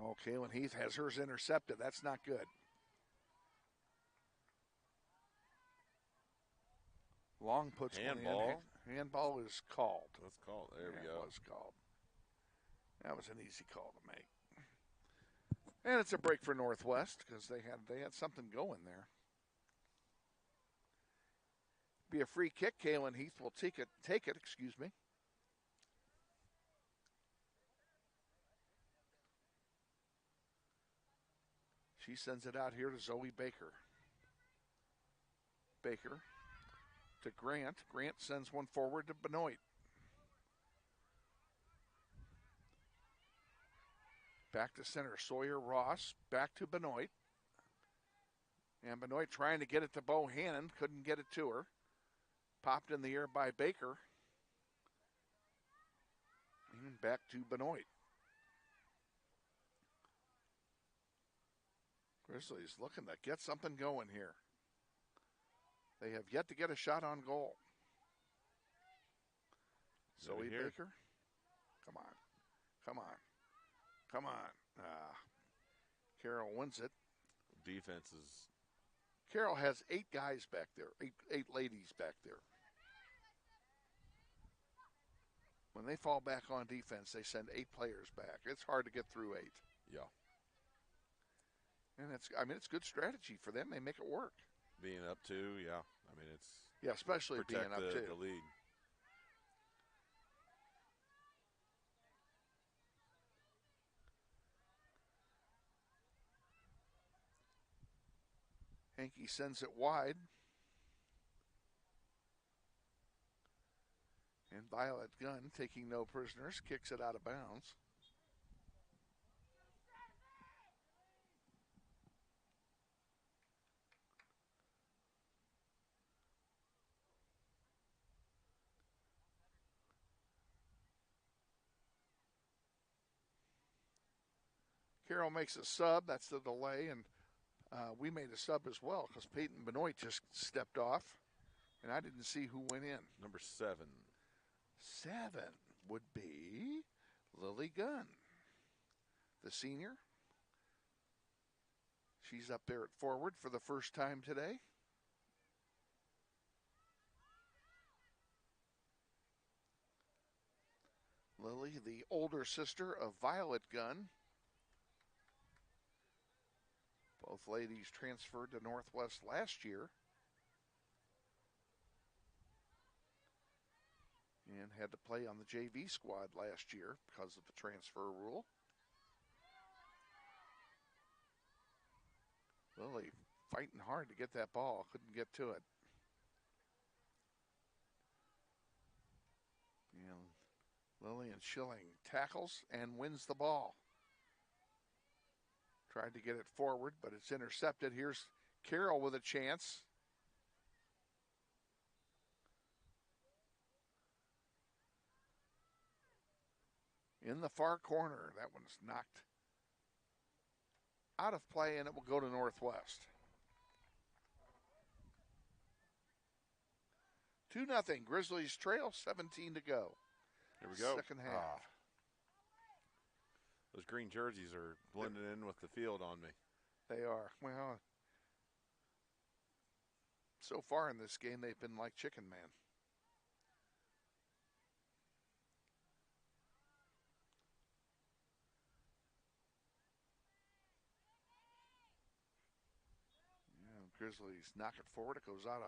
Speaker 1: Oh, Kaylin Heath has hers intercepted. That's not good. Long puts
Speaker 8: handball.
Speaker 1: One in. Handball is called.
Speaker 8: That's called. There we go.
Speaker 1: It was called. That was an easy call to make. And it's a break for Northwest because they had something going there. Be a free kick. Kaylin Heath will take it. Excuse me. She sends it out here to Zoe Baker. Baker to Grant. Grant sends one forward to Benoit. Back to center. Sawyer Ross. Back to Benoit. And Benoit trying to get it to Bohannon. Couldn't get it to her. Popped in the air by Baker. And back to Benoit. Grizzlies looking to get something going here. They have yet to get a shot on goal. Zoe Baker. Come on. Come on. Come on. Carroll wins it.
Speaker 8: Defense is.
Speaker 1: Carroll has 8 guys back there, eight ladies back there. When they fall back on defense, they send 8 players back. It's hard to get through 8.
Speaker 8: Yeah.
Speaker 1: And it's good strategy for them. They make it work.
Speaker 8: Being up 2, yeah. I mean, it's.
Speaker 1: Yeah, especially being up 2.
Speaker 8: The lead.
Speaker 1: Hankey sends it wide. And Violet Gunn, taking no prisoners, kicks it out of bounds. Carroll makes a sub. That's the delay, and we made a sub as well because Peyton Benoit just stepped off, and I didn't see who went in.
Speaker 8: Number 7.
Speaker 1: 7 would be Lily Gunn, the senior. She's up there at forward for the first time today. Lily, the older sister of Violet Gunn. Both ladies transferred to Northwest last year and had to play on the JV squad last year because of the transfer rule. Lily fighting hard to get that ball, couldn't get to it. And Lillian Schilling tackles and wins the ball. Tried to get it forward, but it's intercepted. Here's Carroll with a chance. In the far corner. That one's knocked out of play, and it will go to Northwest. 2-0. Grizzlies trail, 17 to go.
Speaker 8: Here we go.
Speaker 1: Second half.
Speaker 8: Those green jerseys are blending in with the field on me.
Speaker 1: They are. Well, so far in this game, they've been like Chicken Man. Yeah, Grizzlies knock it forward. It goes out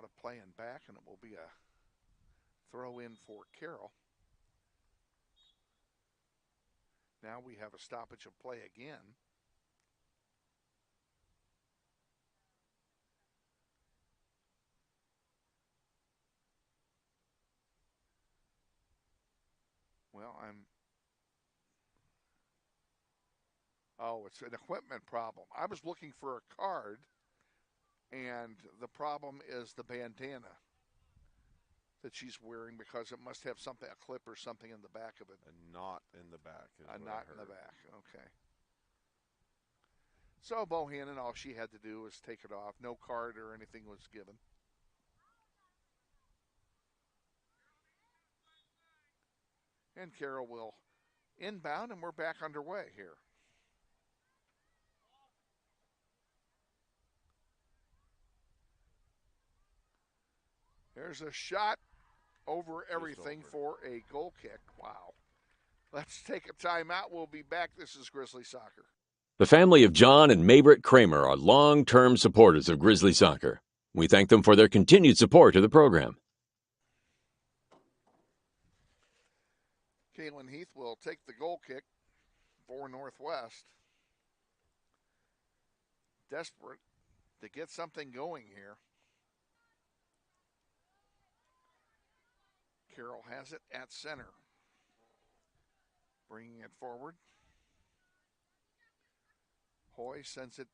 Speaker 1: of play and back, and it will be a throw in for Carroll.
Speaker 6: Now we have a stoppage of play again. Well, oh, it's an equipment problem. I was looking for a card, and the problem is the bandana that she's wearing, because it must have something, a clip or something in the back of it.
Speaker 8: A knot in the back.
Speaker 6: A knot in the back, okay. So Bohannon, all she had to do was take it off. No card or anything was given. And Carroll will inbound, and we're back underway here. There's a shot over everything for a goal kick. Wow. Let's take a timeout. We'll be back. This is Grizzly Soccer.
Speaker 4: The family of John and Maybritt Kramer are long-term supporters of Grizzly Soccer. We thank them for their continued support of the program.
Speaker 6: Kaylin Heath will take the goal kick for Northwest. Desperate to get something going here. Carroll has it at center. Bringing it forward. Hoy sends it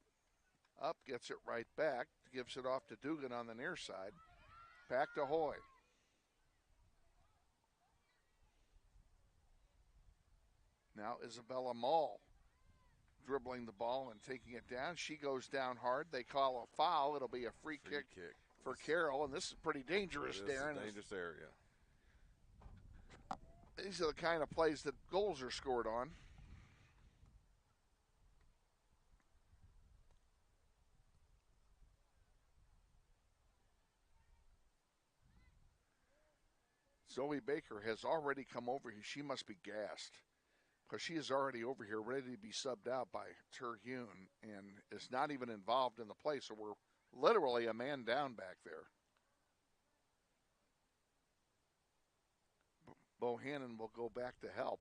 Speaker 6: up, gets it right back, gives it off to Dugan on the near side. Back to Hoy. Now Isabella Mall dribbling the ball and taking it down. She goes down hard. They call a foul. It'll be a free kick for Carroll, and this is pretty dangerous, Darren.
Speaker 8: It's a dangerous area.
Speaker 6: These are the kind of plays that goals are scored on. Zoe Baker has already come over here. She must be gassed, because she is already over here ready to be subbed out by Terhune and is not even involved in the play. So we're literally a man down back there. Bohannon will go back to help.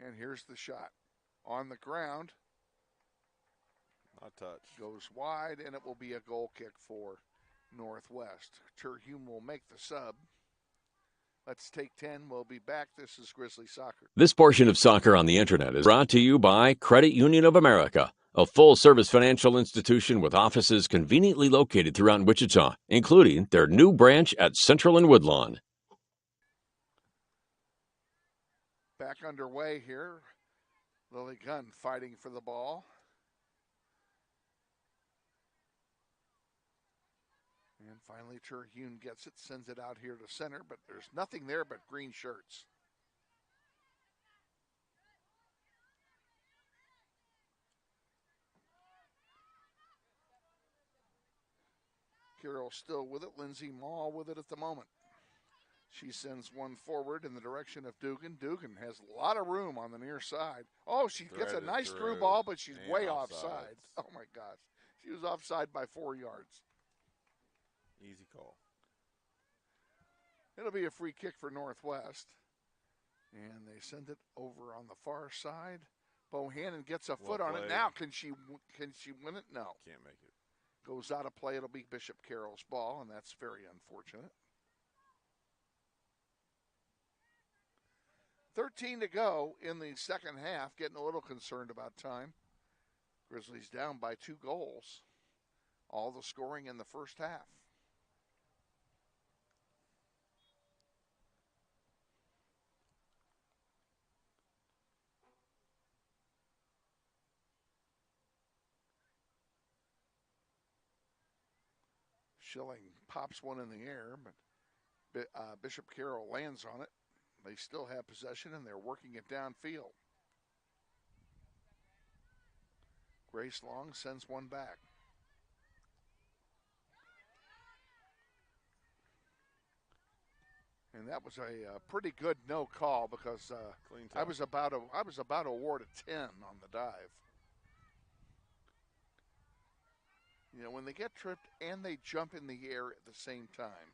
Speaker 6: And here's the shot. On the ground.
Speaker 8: Not touched.
Speaker 6: Goes wide, and it will be a goal kick for Northwest. Terhune will make the sub. Let's take 10. We'll be back. This is Grizzly Soccer.
Speaker 4: This portion of Soccer on the Internet is brought to you by Credit Union of America, a full-service financial institution with offices conveniently located throughout Wichita, including their new branch at Central and Woodlawn.
Speaker 6: Back underway here. Lily Gunn fighting for the ball. And finally, Terhune gets it, sends it out here to center, but there's nothing there but green shirts. Carroll still with it. Lindsay Mall with it at the moment. She sends one forward in the direction of Dugan. Dugan has a lot of room on the near side. Oh, she gets a nice through ball, but she's way offside. Oh, my gosh. She was offside by 4 yards.
Speaker 8: Easy call.
Speaker 6: It'll be a free kick for Northwest. And they send it over on the far side. Bohannon gets a foot on it. Now, can she win it? No.
Speaker 8: Can't make it.
Speaker 6: Goes out of play. It'll be Bishop Carroll's ball, and that's very unfortunate. 13 to go in the second half. Getting a little concerned about time. Grizzlies down by 2 goals. All the scoring in the first half. Schilling pops one in the air, but Bishop Carroll lands on it. They still have possession, and they're working it downfield. Grace Long sends one back. And that was a pretty good no call, because I was about to award a 10 on the dive.
Speaker 1: You know, when they get tripped and they jump in the air at the same time,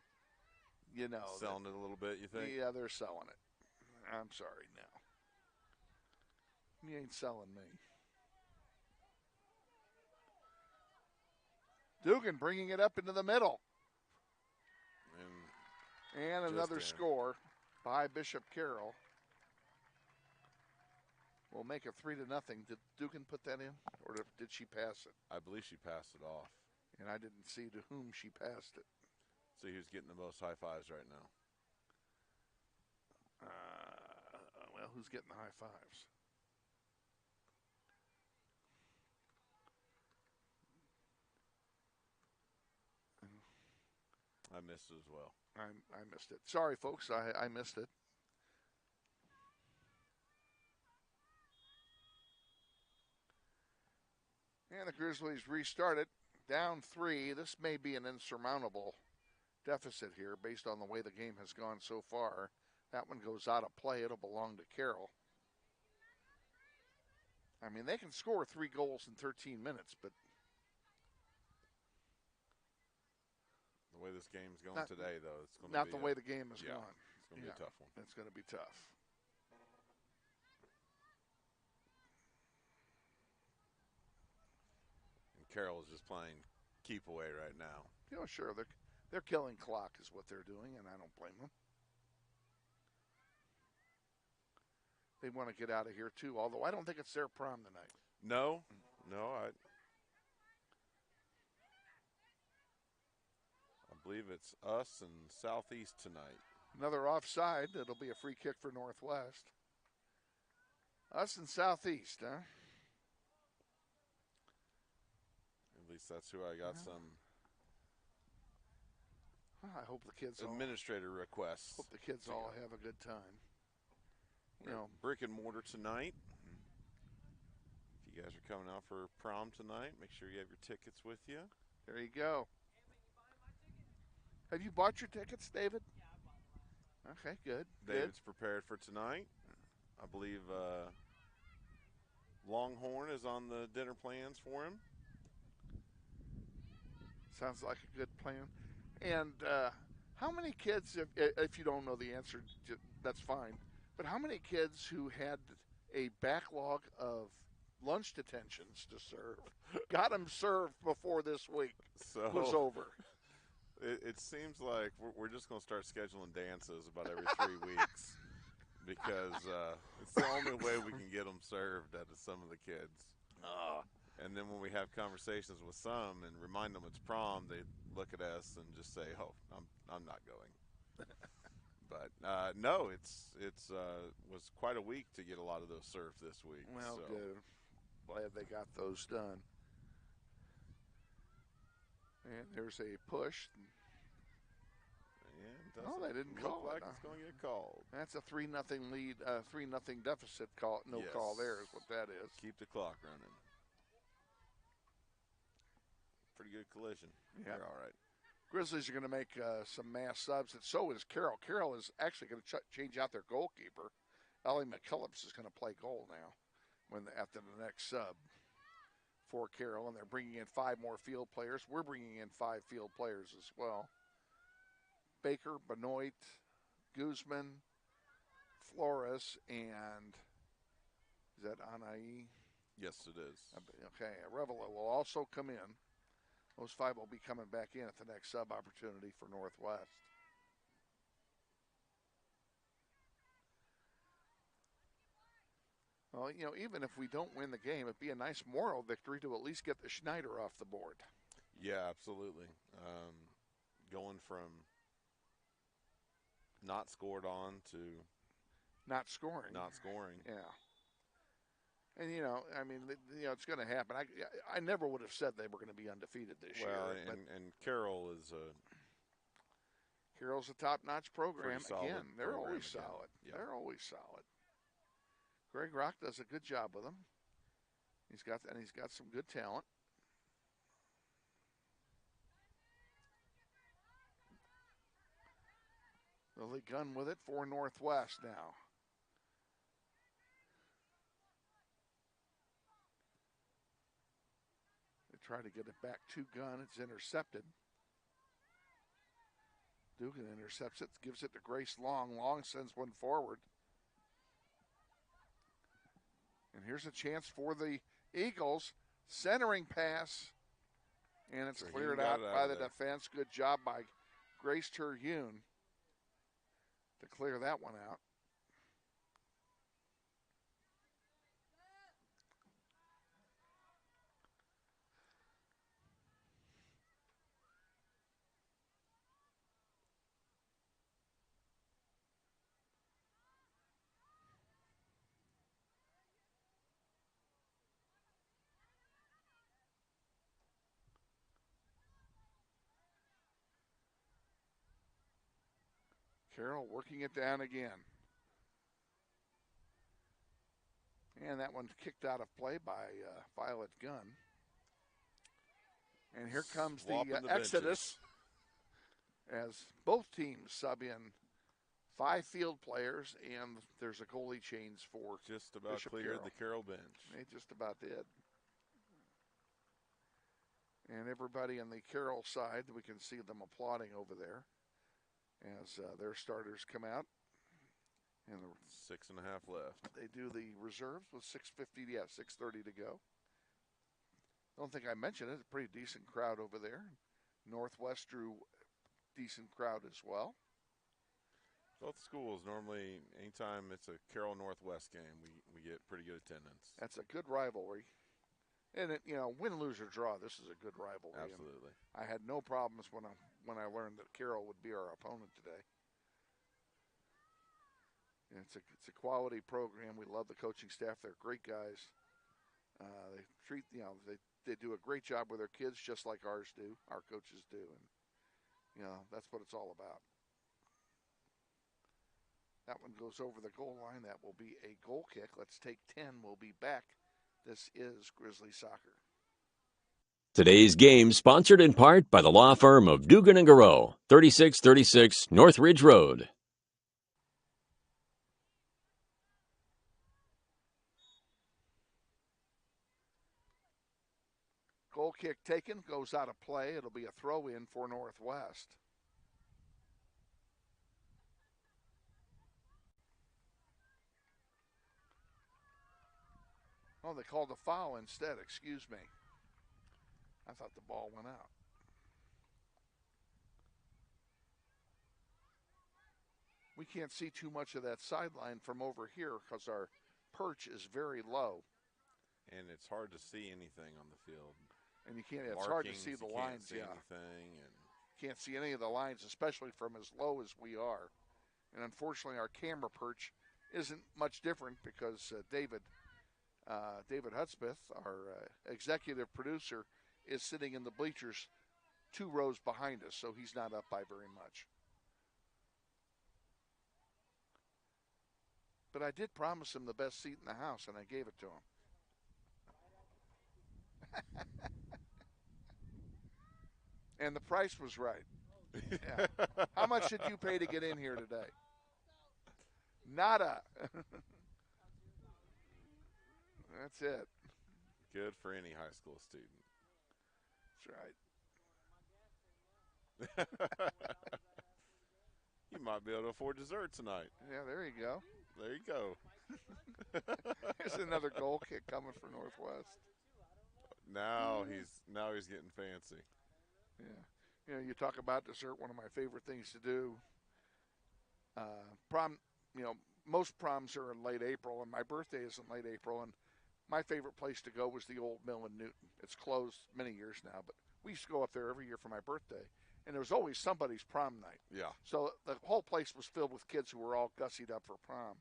Speaker 1: you know.
Speaker 8: Selling it a little bit, you think?
Speaker 1: Yeah, they're selling it. I'm sorry, no. You ain't selling me. Dugan bringing it up into the middle. And another score by Bishop Carroll. We'll make it 3-0. Did Dugan put that in, or did she pass it?
Speaker 8: I believe she passed it off.
Speaker 1: And I didn't see to whom she passed it.
Speaker 8: See who's getting the most high fives right now.
Speaker 1: Well, who's getting the high fives?
Speaker 8: I missed it as well.
Speaker 1: I missed it. Sorry, folks. I missed it. And the Grizzlies restarted. Down 3. This may be an insurmountable deficit here based on the way the game has gone so far. That one goes out of play. It'll belong to Carroll. I mean, they can score 3 goals in 13 minutes, but
Speaker 8: the way this game's going today, though, it's going to be
Speaker 1: not the way the game has gone.
Speaker 8: It's going to be a tough one.
Speaker 1: It's going to be tough.
Speaker 8: And Carroll is just playing keep away right now.
Speaker 1: You know, sure, they're killing clock is what they're doing, and I don't blame them. They want to get out of here too, although I don't think it's their prom tonight.
Speaker 8: No, I believe it's us and Southeast tonight.
Speaker 1: Another offside. It'll be a free kick for Northwest. Us and Southeast, huh?
Speaker 8: At least that's who I got some
Speaker 1: I hope the kids
Speaker 8: administrator requests.
Speaker 1: Hope the kids all have a good time. You know,
Speaker 8: brick and mortar tonight. If you guys are coming out for prom tonight, make sure you have your tickets with you.
Speaker 1: There you go. Have you bought your tickets, David? Yeah, I bought them. Okay, good.
Speaker 8: David's prepared for tonight. I believe Longhorn is on the dinner plans for him.
Speaker 1: Sounds like a good plan. And how many kids, if you don't know the answer, that's fine. But how many kids who had a backlog of lunch detentions to serve got them served before this week was over?
Speaker 8: It seems like we're just going to start scheduling dances about every 3 weeks because it's the only way we can get them served out of some of the kids. And then when we have conversations with some and remind them it's prom, they look at us and just say, "Oh, I'm not going." But no, it was quite a week to get a lot of those served this week.
Speaker 1: Well, good. Glad they got those done. And there's a push.
Speaker 8: Yeah,
Speaker 1: they didn't call
Speaker 8: look like
Speaker 1: it.
Speaker 8: It's going to get called.
Speaker 1: That's a 3-0 lead, 3-0 deficit call. No call there is what that is.
Speaker 8: Keep the clock running. Pretty good collision.
Speaker 1: Yeah.
Speaker 8: They're all right.
Speaker 1: Grizzlies are going to make some mass subs, and so is Carroll. Carroll is actually going to change out their goalkeeper. Ellie McKillips is going to play goal now after the next sub for Carroll, and they're bringing in 5 more field players. We're bringing in 5 field players as well. Baker, Benoit, Guzman, Flores, and is that Anai?
Speaker 8: Yes, it is.
Speaker 1: Okay, Revela will also come in. Those 5 will be coming back in at the next sub opportunity for Northwest. Well, you know, even if we don't win the game, it'd be a nice moral victory to at least get the Schneider off the board.
Speaker 8: Yeah, absolutely. Going from not scored on to
Speaker 1: not scoring. Yeah. And, you know, I mean, it's going to happen. I never would have said they were going to be undefeated this year.
Speaker 8: And Carroll is
Speaker 1: Carroll's a top-notch program. Again, they're
Speaker 8: program
Speaker 1: always
Speaker 8: again.
Speaker 1: solid.
Speaker 8: Yeah.
Speaker 1: They're always solid. Greg Rock does a good job with them. He's got some good talent. Lily Gunn with it for Northwest now. Try to get it back to Gunn. It's intercepted. Dugan intercepts it, gives it to Grace Long. Long sends one forward. And here's a chance for the Eagles. Centering pass. And it's cleared out by the defense. Good job by Grace Terhune to clear that one out. Carroll working it down again. And that one's kicked out of play by Violet Gunn. And here comes the exodus as both teams sub in 5 field players, and there's a goalie change for
Speaker 8: just about
Speaker 1: Bishop
Speaker 8: cleared
Speaker 1: Carroll.
Speaker 8: the Carroll bench.
Speaker 1: They just about did. And everybody on the Carroll side, we can see them applauding over there as their starters come out. And
Speaker 8: 6.5 left.
Speaker 1: They do the reserves with 6:30 to go. Don't think I mentioned it. It's a pretty decent crowd over there. Northwest drew decent crowd as well.
Speaker 8: Both schools normally, anytime it's a Carroll Northwest game, we get pretty good attendance.
Speaker 1: That's a good rivalry. And, win, lose, or draw, this is a good rivalry.
Speaker 8: Absolutely.
Speaker 1: And I had no problems when I learned that Carroll would be our opponent today. And it's a quality program. We love the coaching staff. They're great guys. They treat, they do a great job with their kids just like ours do, our coaches do. And, that's what it's all about. That one goes over the goal line. That will be a goal kick. Let's take 10. We'll be back. This is Grizzly Soccer.
Speaker 4: Today's game sponsored in part by the law firm of Dugan & Garreau, 3636 North Ridge Road.
Speaker 1: Goal kick taken, goes out of play. It'll be a throw-in for Northwest. Oh, they called a foul instead. Excuse me. I thought the ball went out. We can't see too much of that sideline from over here because our perch is very low.
Speaker 8: And it's hard to see anything on the field.
Speaker 1: And you can't. It's hard to see the lines.
Speaker 8: Can't see anything, and
Speaker 1: can't see any of the lines, especially from as low as we are. And unfortunately, our camera perch isn't much different because David Hudspeth, our executive producer, is sitting in the bleachers 2 rows behind us, so he's not up by very much. But I did promise him the best seat in the house, and I gave it to him. And the price was right. Yeah. How much did you pay to get in here today? Nada. That's it.
Speaker 8: Good for any high school student.
Speaker 1: That's right.
Speaker 8: You might be able to afford dessert tonight.
Speaker 1: Yeah, there you go.
Speaker 8: There you go.
Speaker 1: There's another goal kick coming for Northwest.
Speaker 8: Now he's getting fancy.
Speaker 1: Yeah. You talk about dessert, one of my favorite things to do. Most proms are in late April, and my birthday is in late April, and my favorite place to go was the Old Mill in Newton. It's closed many years now, but we used to go up there every year for my birthday, and there was always somebody's prom night.
Speaker 8: Yeah.
Speaker 1: So the whole place was filled with kids who were all gussied up for prom.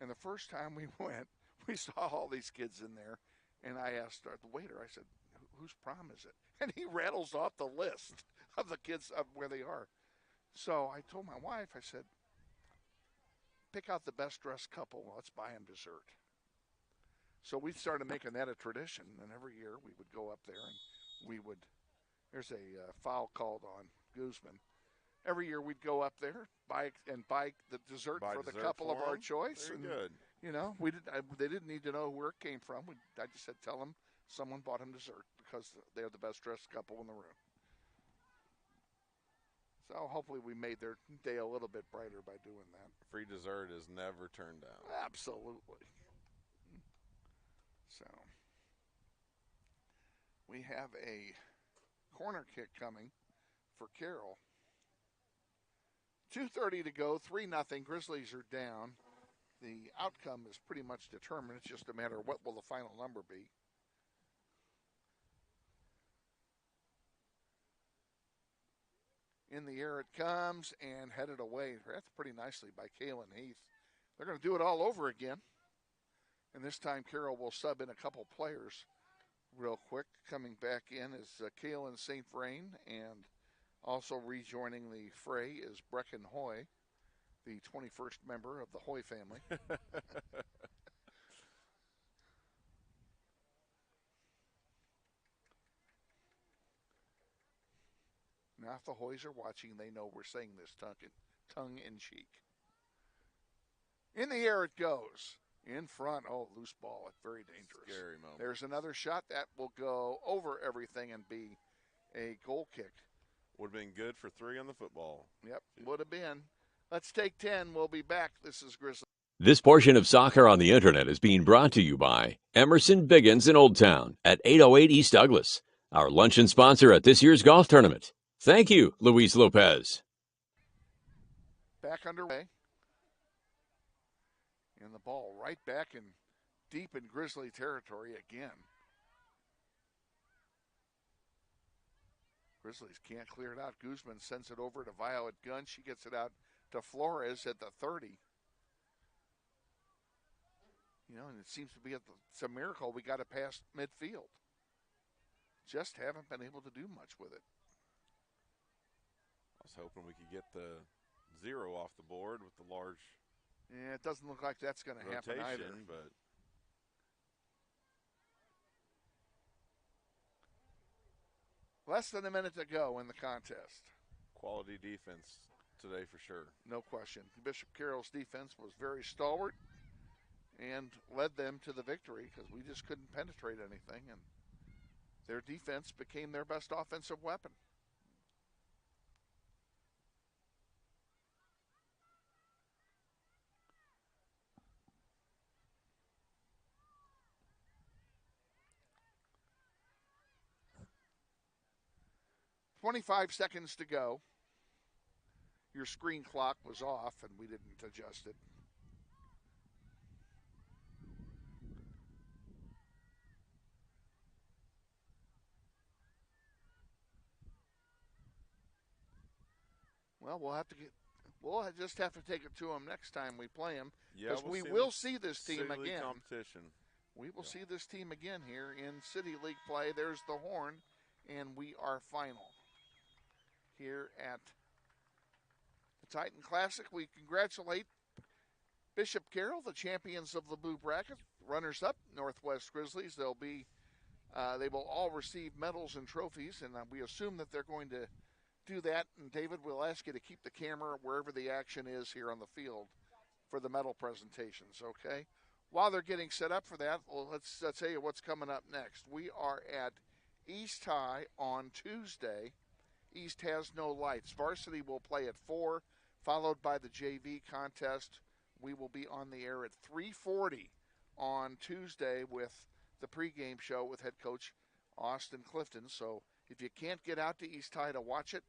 Speaker 1: And the first time we went, we saw all these kids in there, and I asked the waiter, I said, whose prom is it? And he rattles off the list of the kids of where they are. So I told my wife, I said, pick out the best dressed couple. Let's buy them dessert. So we started making that a tradition. And every year we would go up there and there's a foul called on Guzman. Every year we'd go up there, buy the dessert for the couple of our choice.
Speaker 8: Very good.
Speaker 1: They didn't need to know where it came from. I just said, tell them Someone bought him dessert because they're the best dressed couple in the room. So hopefully we made their day a little bit brighter by doing that.
Speaker 8: Free dessert is never turned down.
Speaker 1: Absolutely. So we have a corner kick coming for Carroll. 2:30 to go, 3-0. Grizzlies are down. The outcome is pretty much determined. It's just a matter of what will the final number be. In the air it comes and headed away. That's pretty nicely by Kalen Heath. They're going to do it all over again. And this time Carroll will sub in a couple players real quick. Coming back in is Kalen St. Vrain, and also rejoining the fray is Brecken Hoy, the 21st member of the Hoy family. Now, if the Hoys are watching, they know we're saying this tongue in cheek. In the air it goes. In front. Oh, loose ball. It's very dangerous.
Speaker 8: Scary moment.
Speaker 1: There's another shot that will go over everything and be a goal kick.
Speaker 8: Would have been good for 3 on the football.
Speaker 1: Yep, would have been. Let's take 10. We'll be back. This is Grizzly.
Speaker 4: This portion of Soccer on the Internet is being brought to you by Emerson Biggins in Old Town at 808 East Douglas, our luncheon sponsor at this year's golf tournament. Thank you, Luis Lopez.
Speaker 1: Back underway. And the ball right back in deep in Grizzly territory again. Grizzlies can't clear it out. Guzman sends it over to Violet Gunn. She gets it out to Flores at the 30. You know, and it seems to be it's a miracle we got it past midfield. Just haven't been able to do much with it.
Speaker 8: I was hoping we could get the 0 off the board with the large
Speaker 1: Yeah, it doesn't look like that's going to happen either.
Speaker 8: But
Speaker 1: less than a minute to go in the contest.
Speaker 8: Quality defense today for sure.
Speaker 1: No question. Bishop Carroll's defense was very stalwart and led them to the victory because we just couldn't penetrate anything, and their defense became their best offensive weapon. "25 seconds to go. Your screen clock was off, and we didn't adjust it. Well, we'll just have to take it to them next time we play them, because we will see this team again.
Speaker 8: Competition.
Speaker 1: We will see this team again here in City League play. There's the horn, and we are final here at the Titan Classic. We congratulate Bishop Carroll, the champions of the blue bracket, runners-up, Northwest Grizzlies. They will all receive medals and trophies, and we assume that they're going to do that. And David, we'll ask you to keep the camera wherever the action is here on the field for the medal presentations, okay? While they're getting set up for that, well, let's tell you what's coming up next. We are at East High on Tuesday. East has no lights. Varsity will play at 4, followed by the JV contest. We will be on the air at 3:40 on Tuesday with the pregame show with head coach Austin Clifton. So if you can't get out to East High to watch it,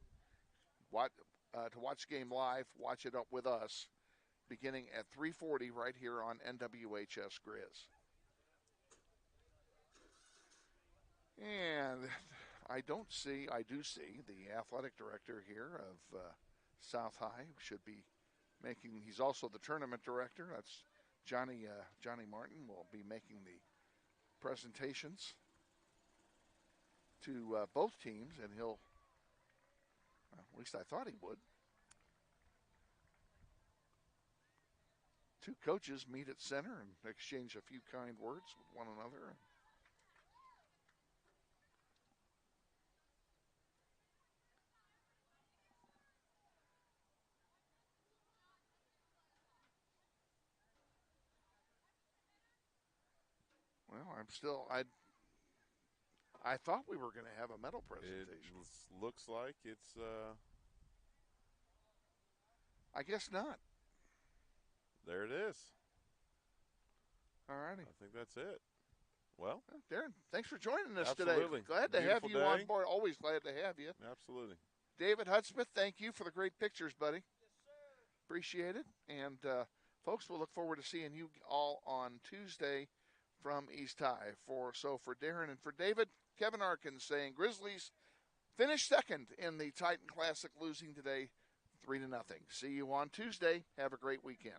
Speaker 1: to watch the game live, watch it up with us beginning at 3:40 right here on NWHS Grizz. And I do see the athletic director here of South High should be he's also the tournament director. That's Johnny Martin will be making the presentations to both teams, and at least I thought he would. Two coaches meet at center and exchange a few kind words with one another. Well, I thought we were going to have a medal presentation.
Speaker 8: It looks like it's.
Speaker 1: I guess not.
Speaker 8: There it is.
Speaker 1: All righty.
Speaker 8: I think that's it. Well,
Speaker 1: Darren, thanks for joining us
Speaker 8: absolutely.
Speaker 1: today. Glad to have
Speaker 8: Beautiful
Speaker 1: you
Speaker 8: day.
Speaker 1: on board. Always glad to have you.
Speaker 8: Absolutely.
Speaker 1: David Hudspeth, thank you for the great pictures, buddy. Yes, sir. Appreciate it. And, folks, we'll look forward to seeing you all on Tuesday from East High. For Darren and for David, Kevin Arkin saying Grizzlies finished second in the Titan Classic, losing today 3-0. See you on Tuesday. Have a great weekend.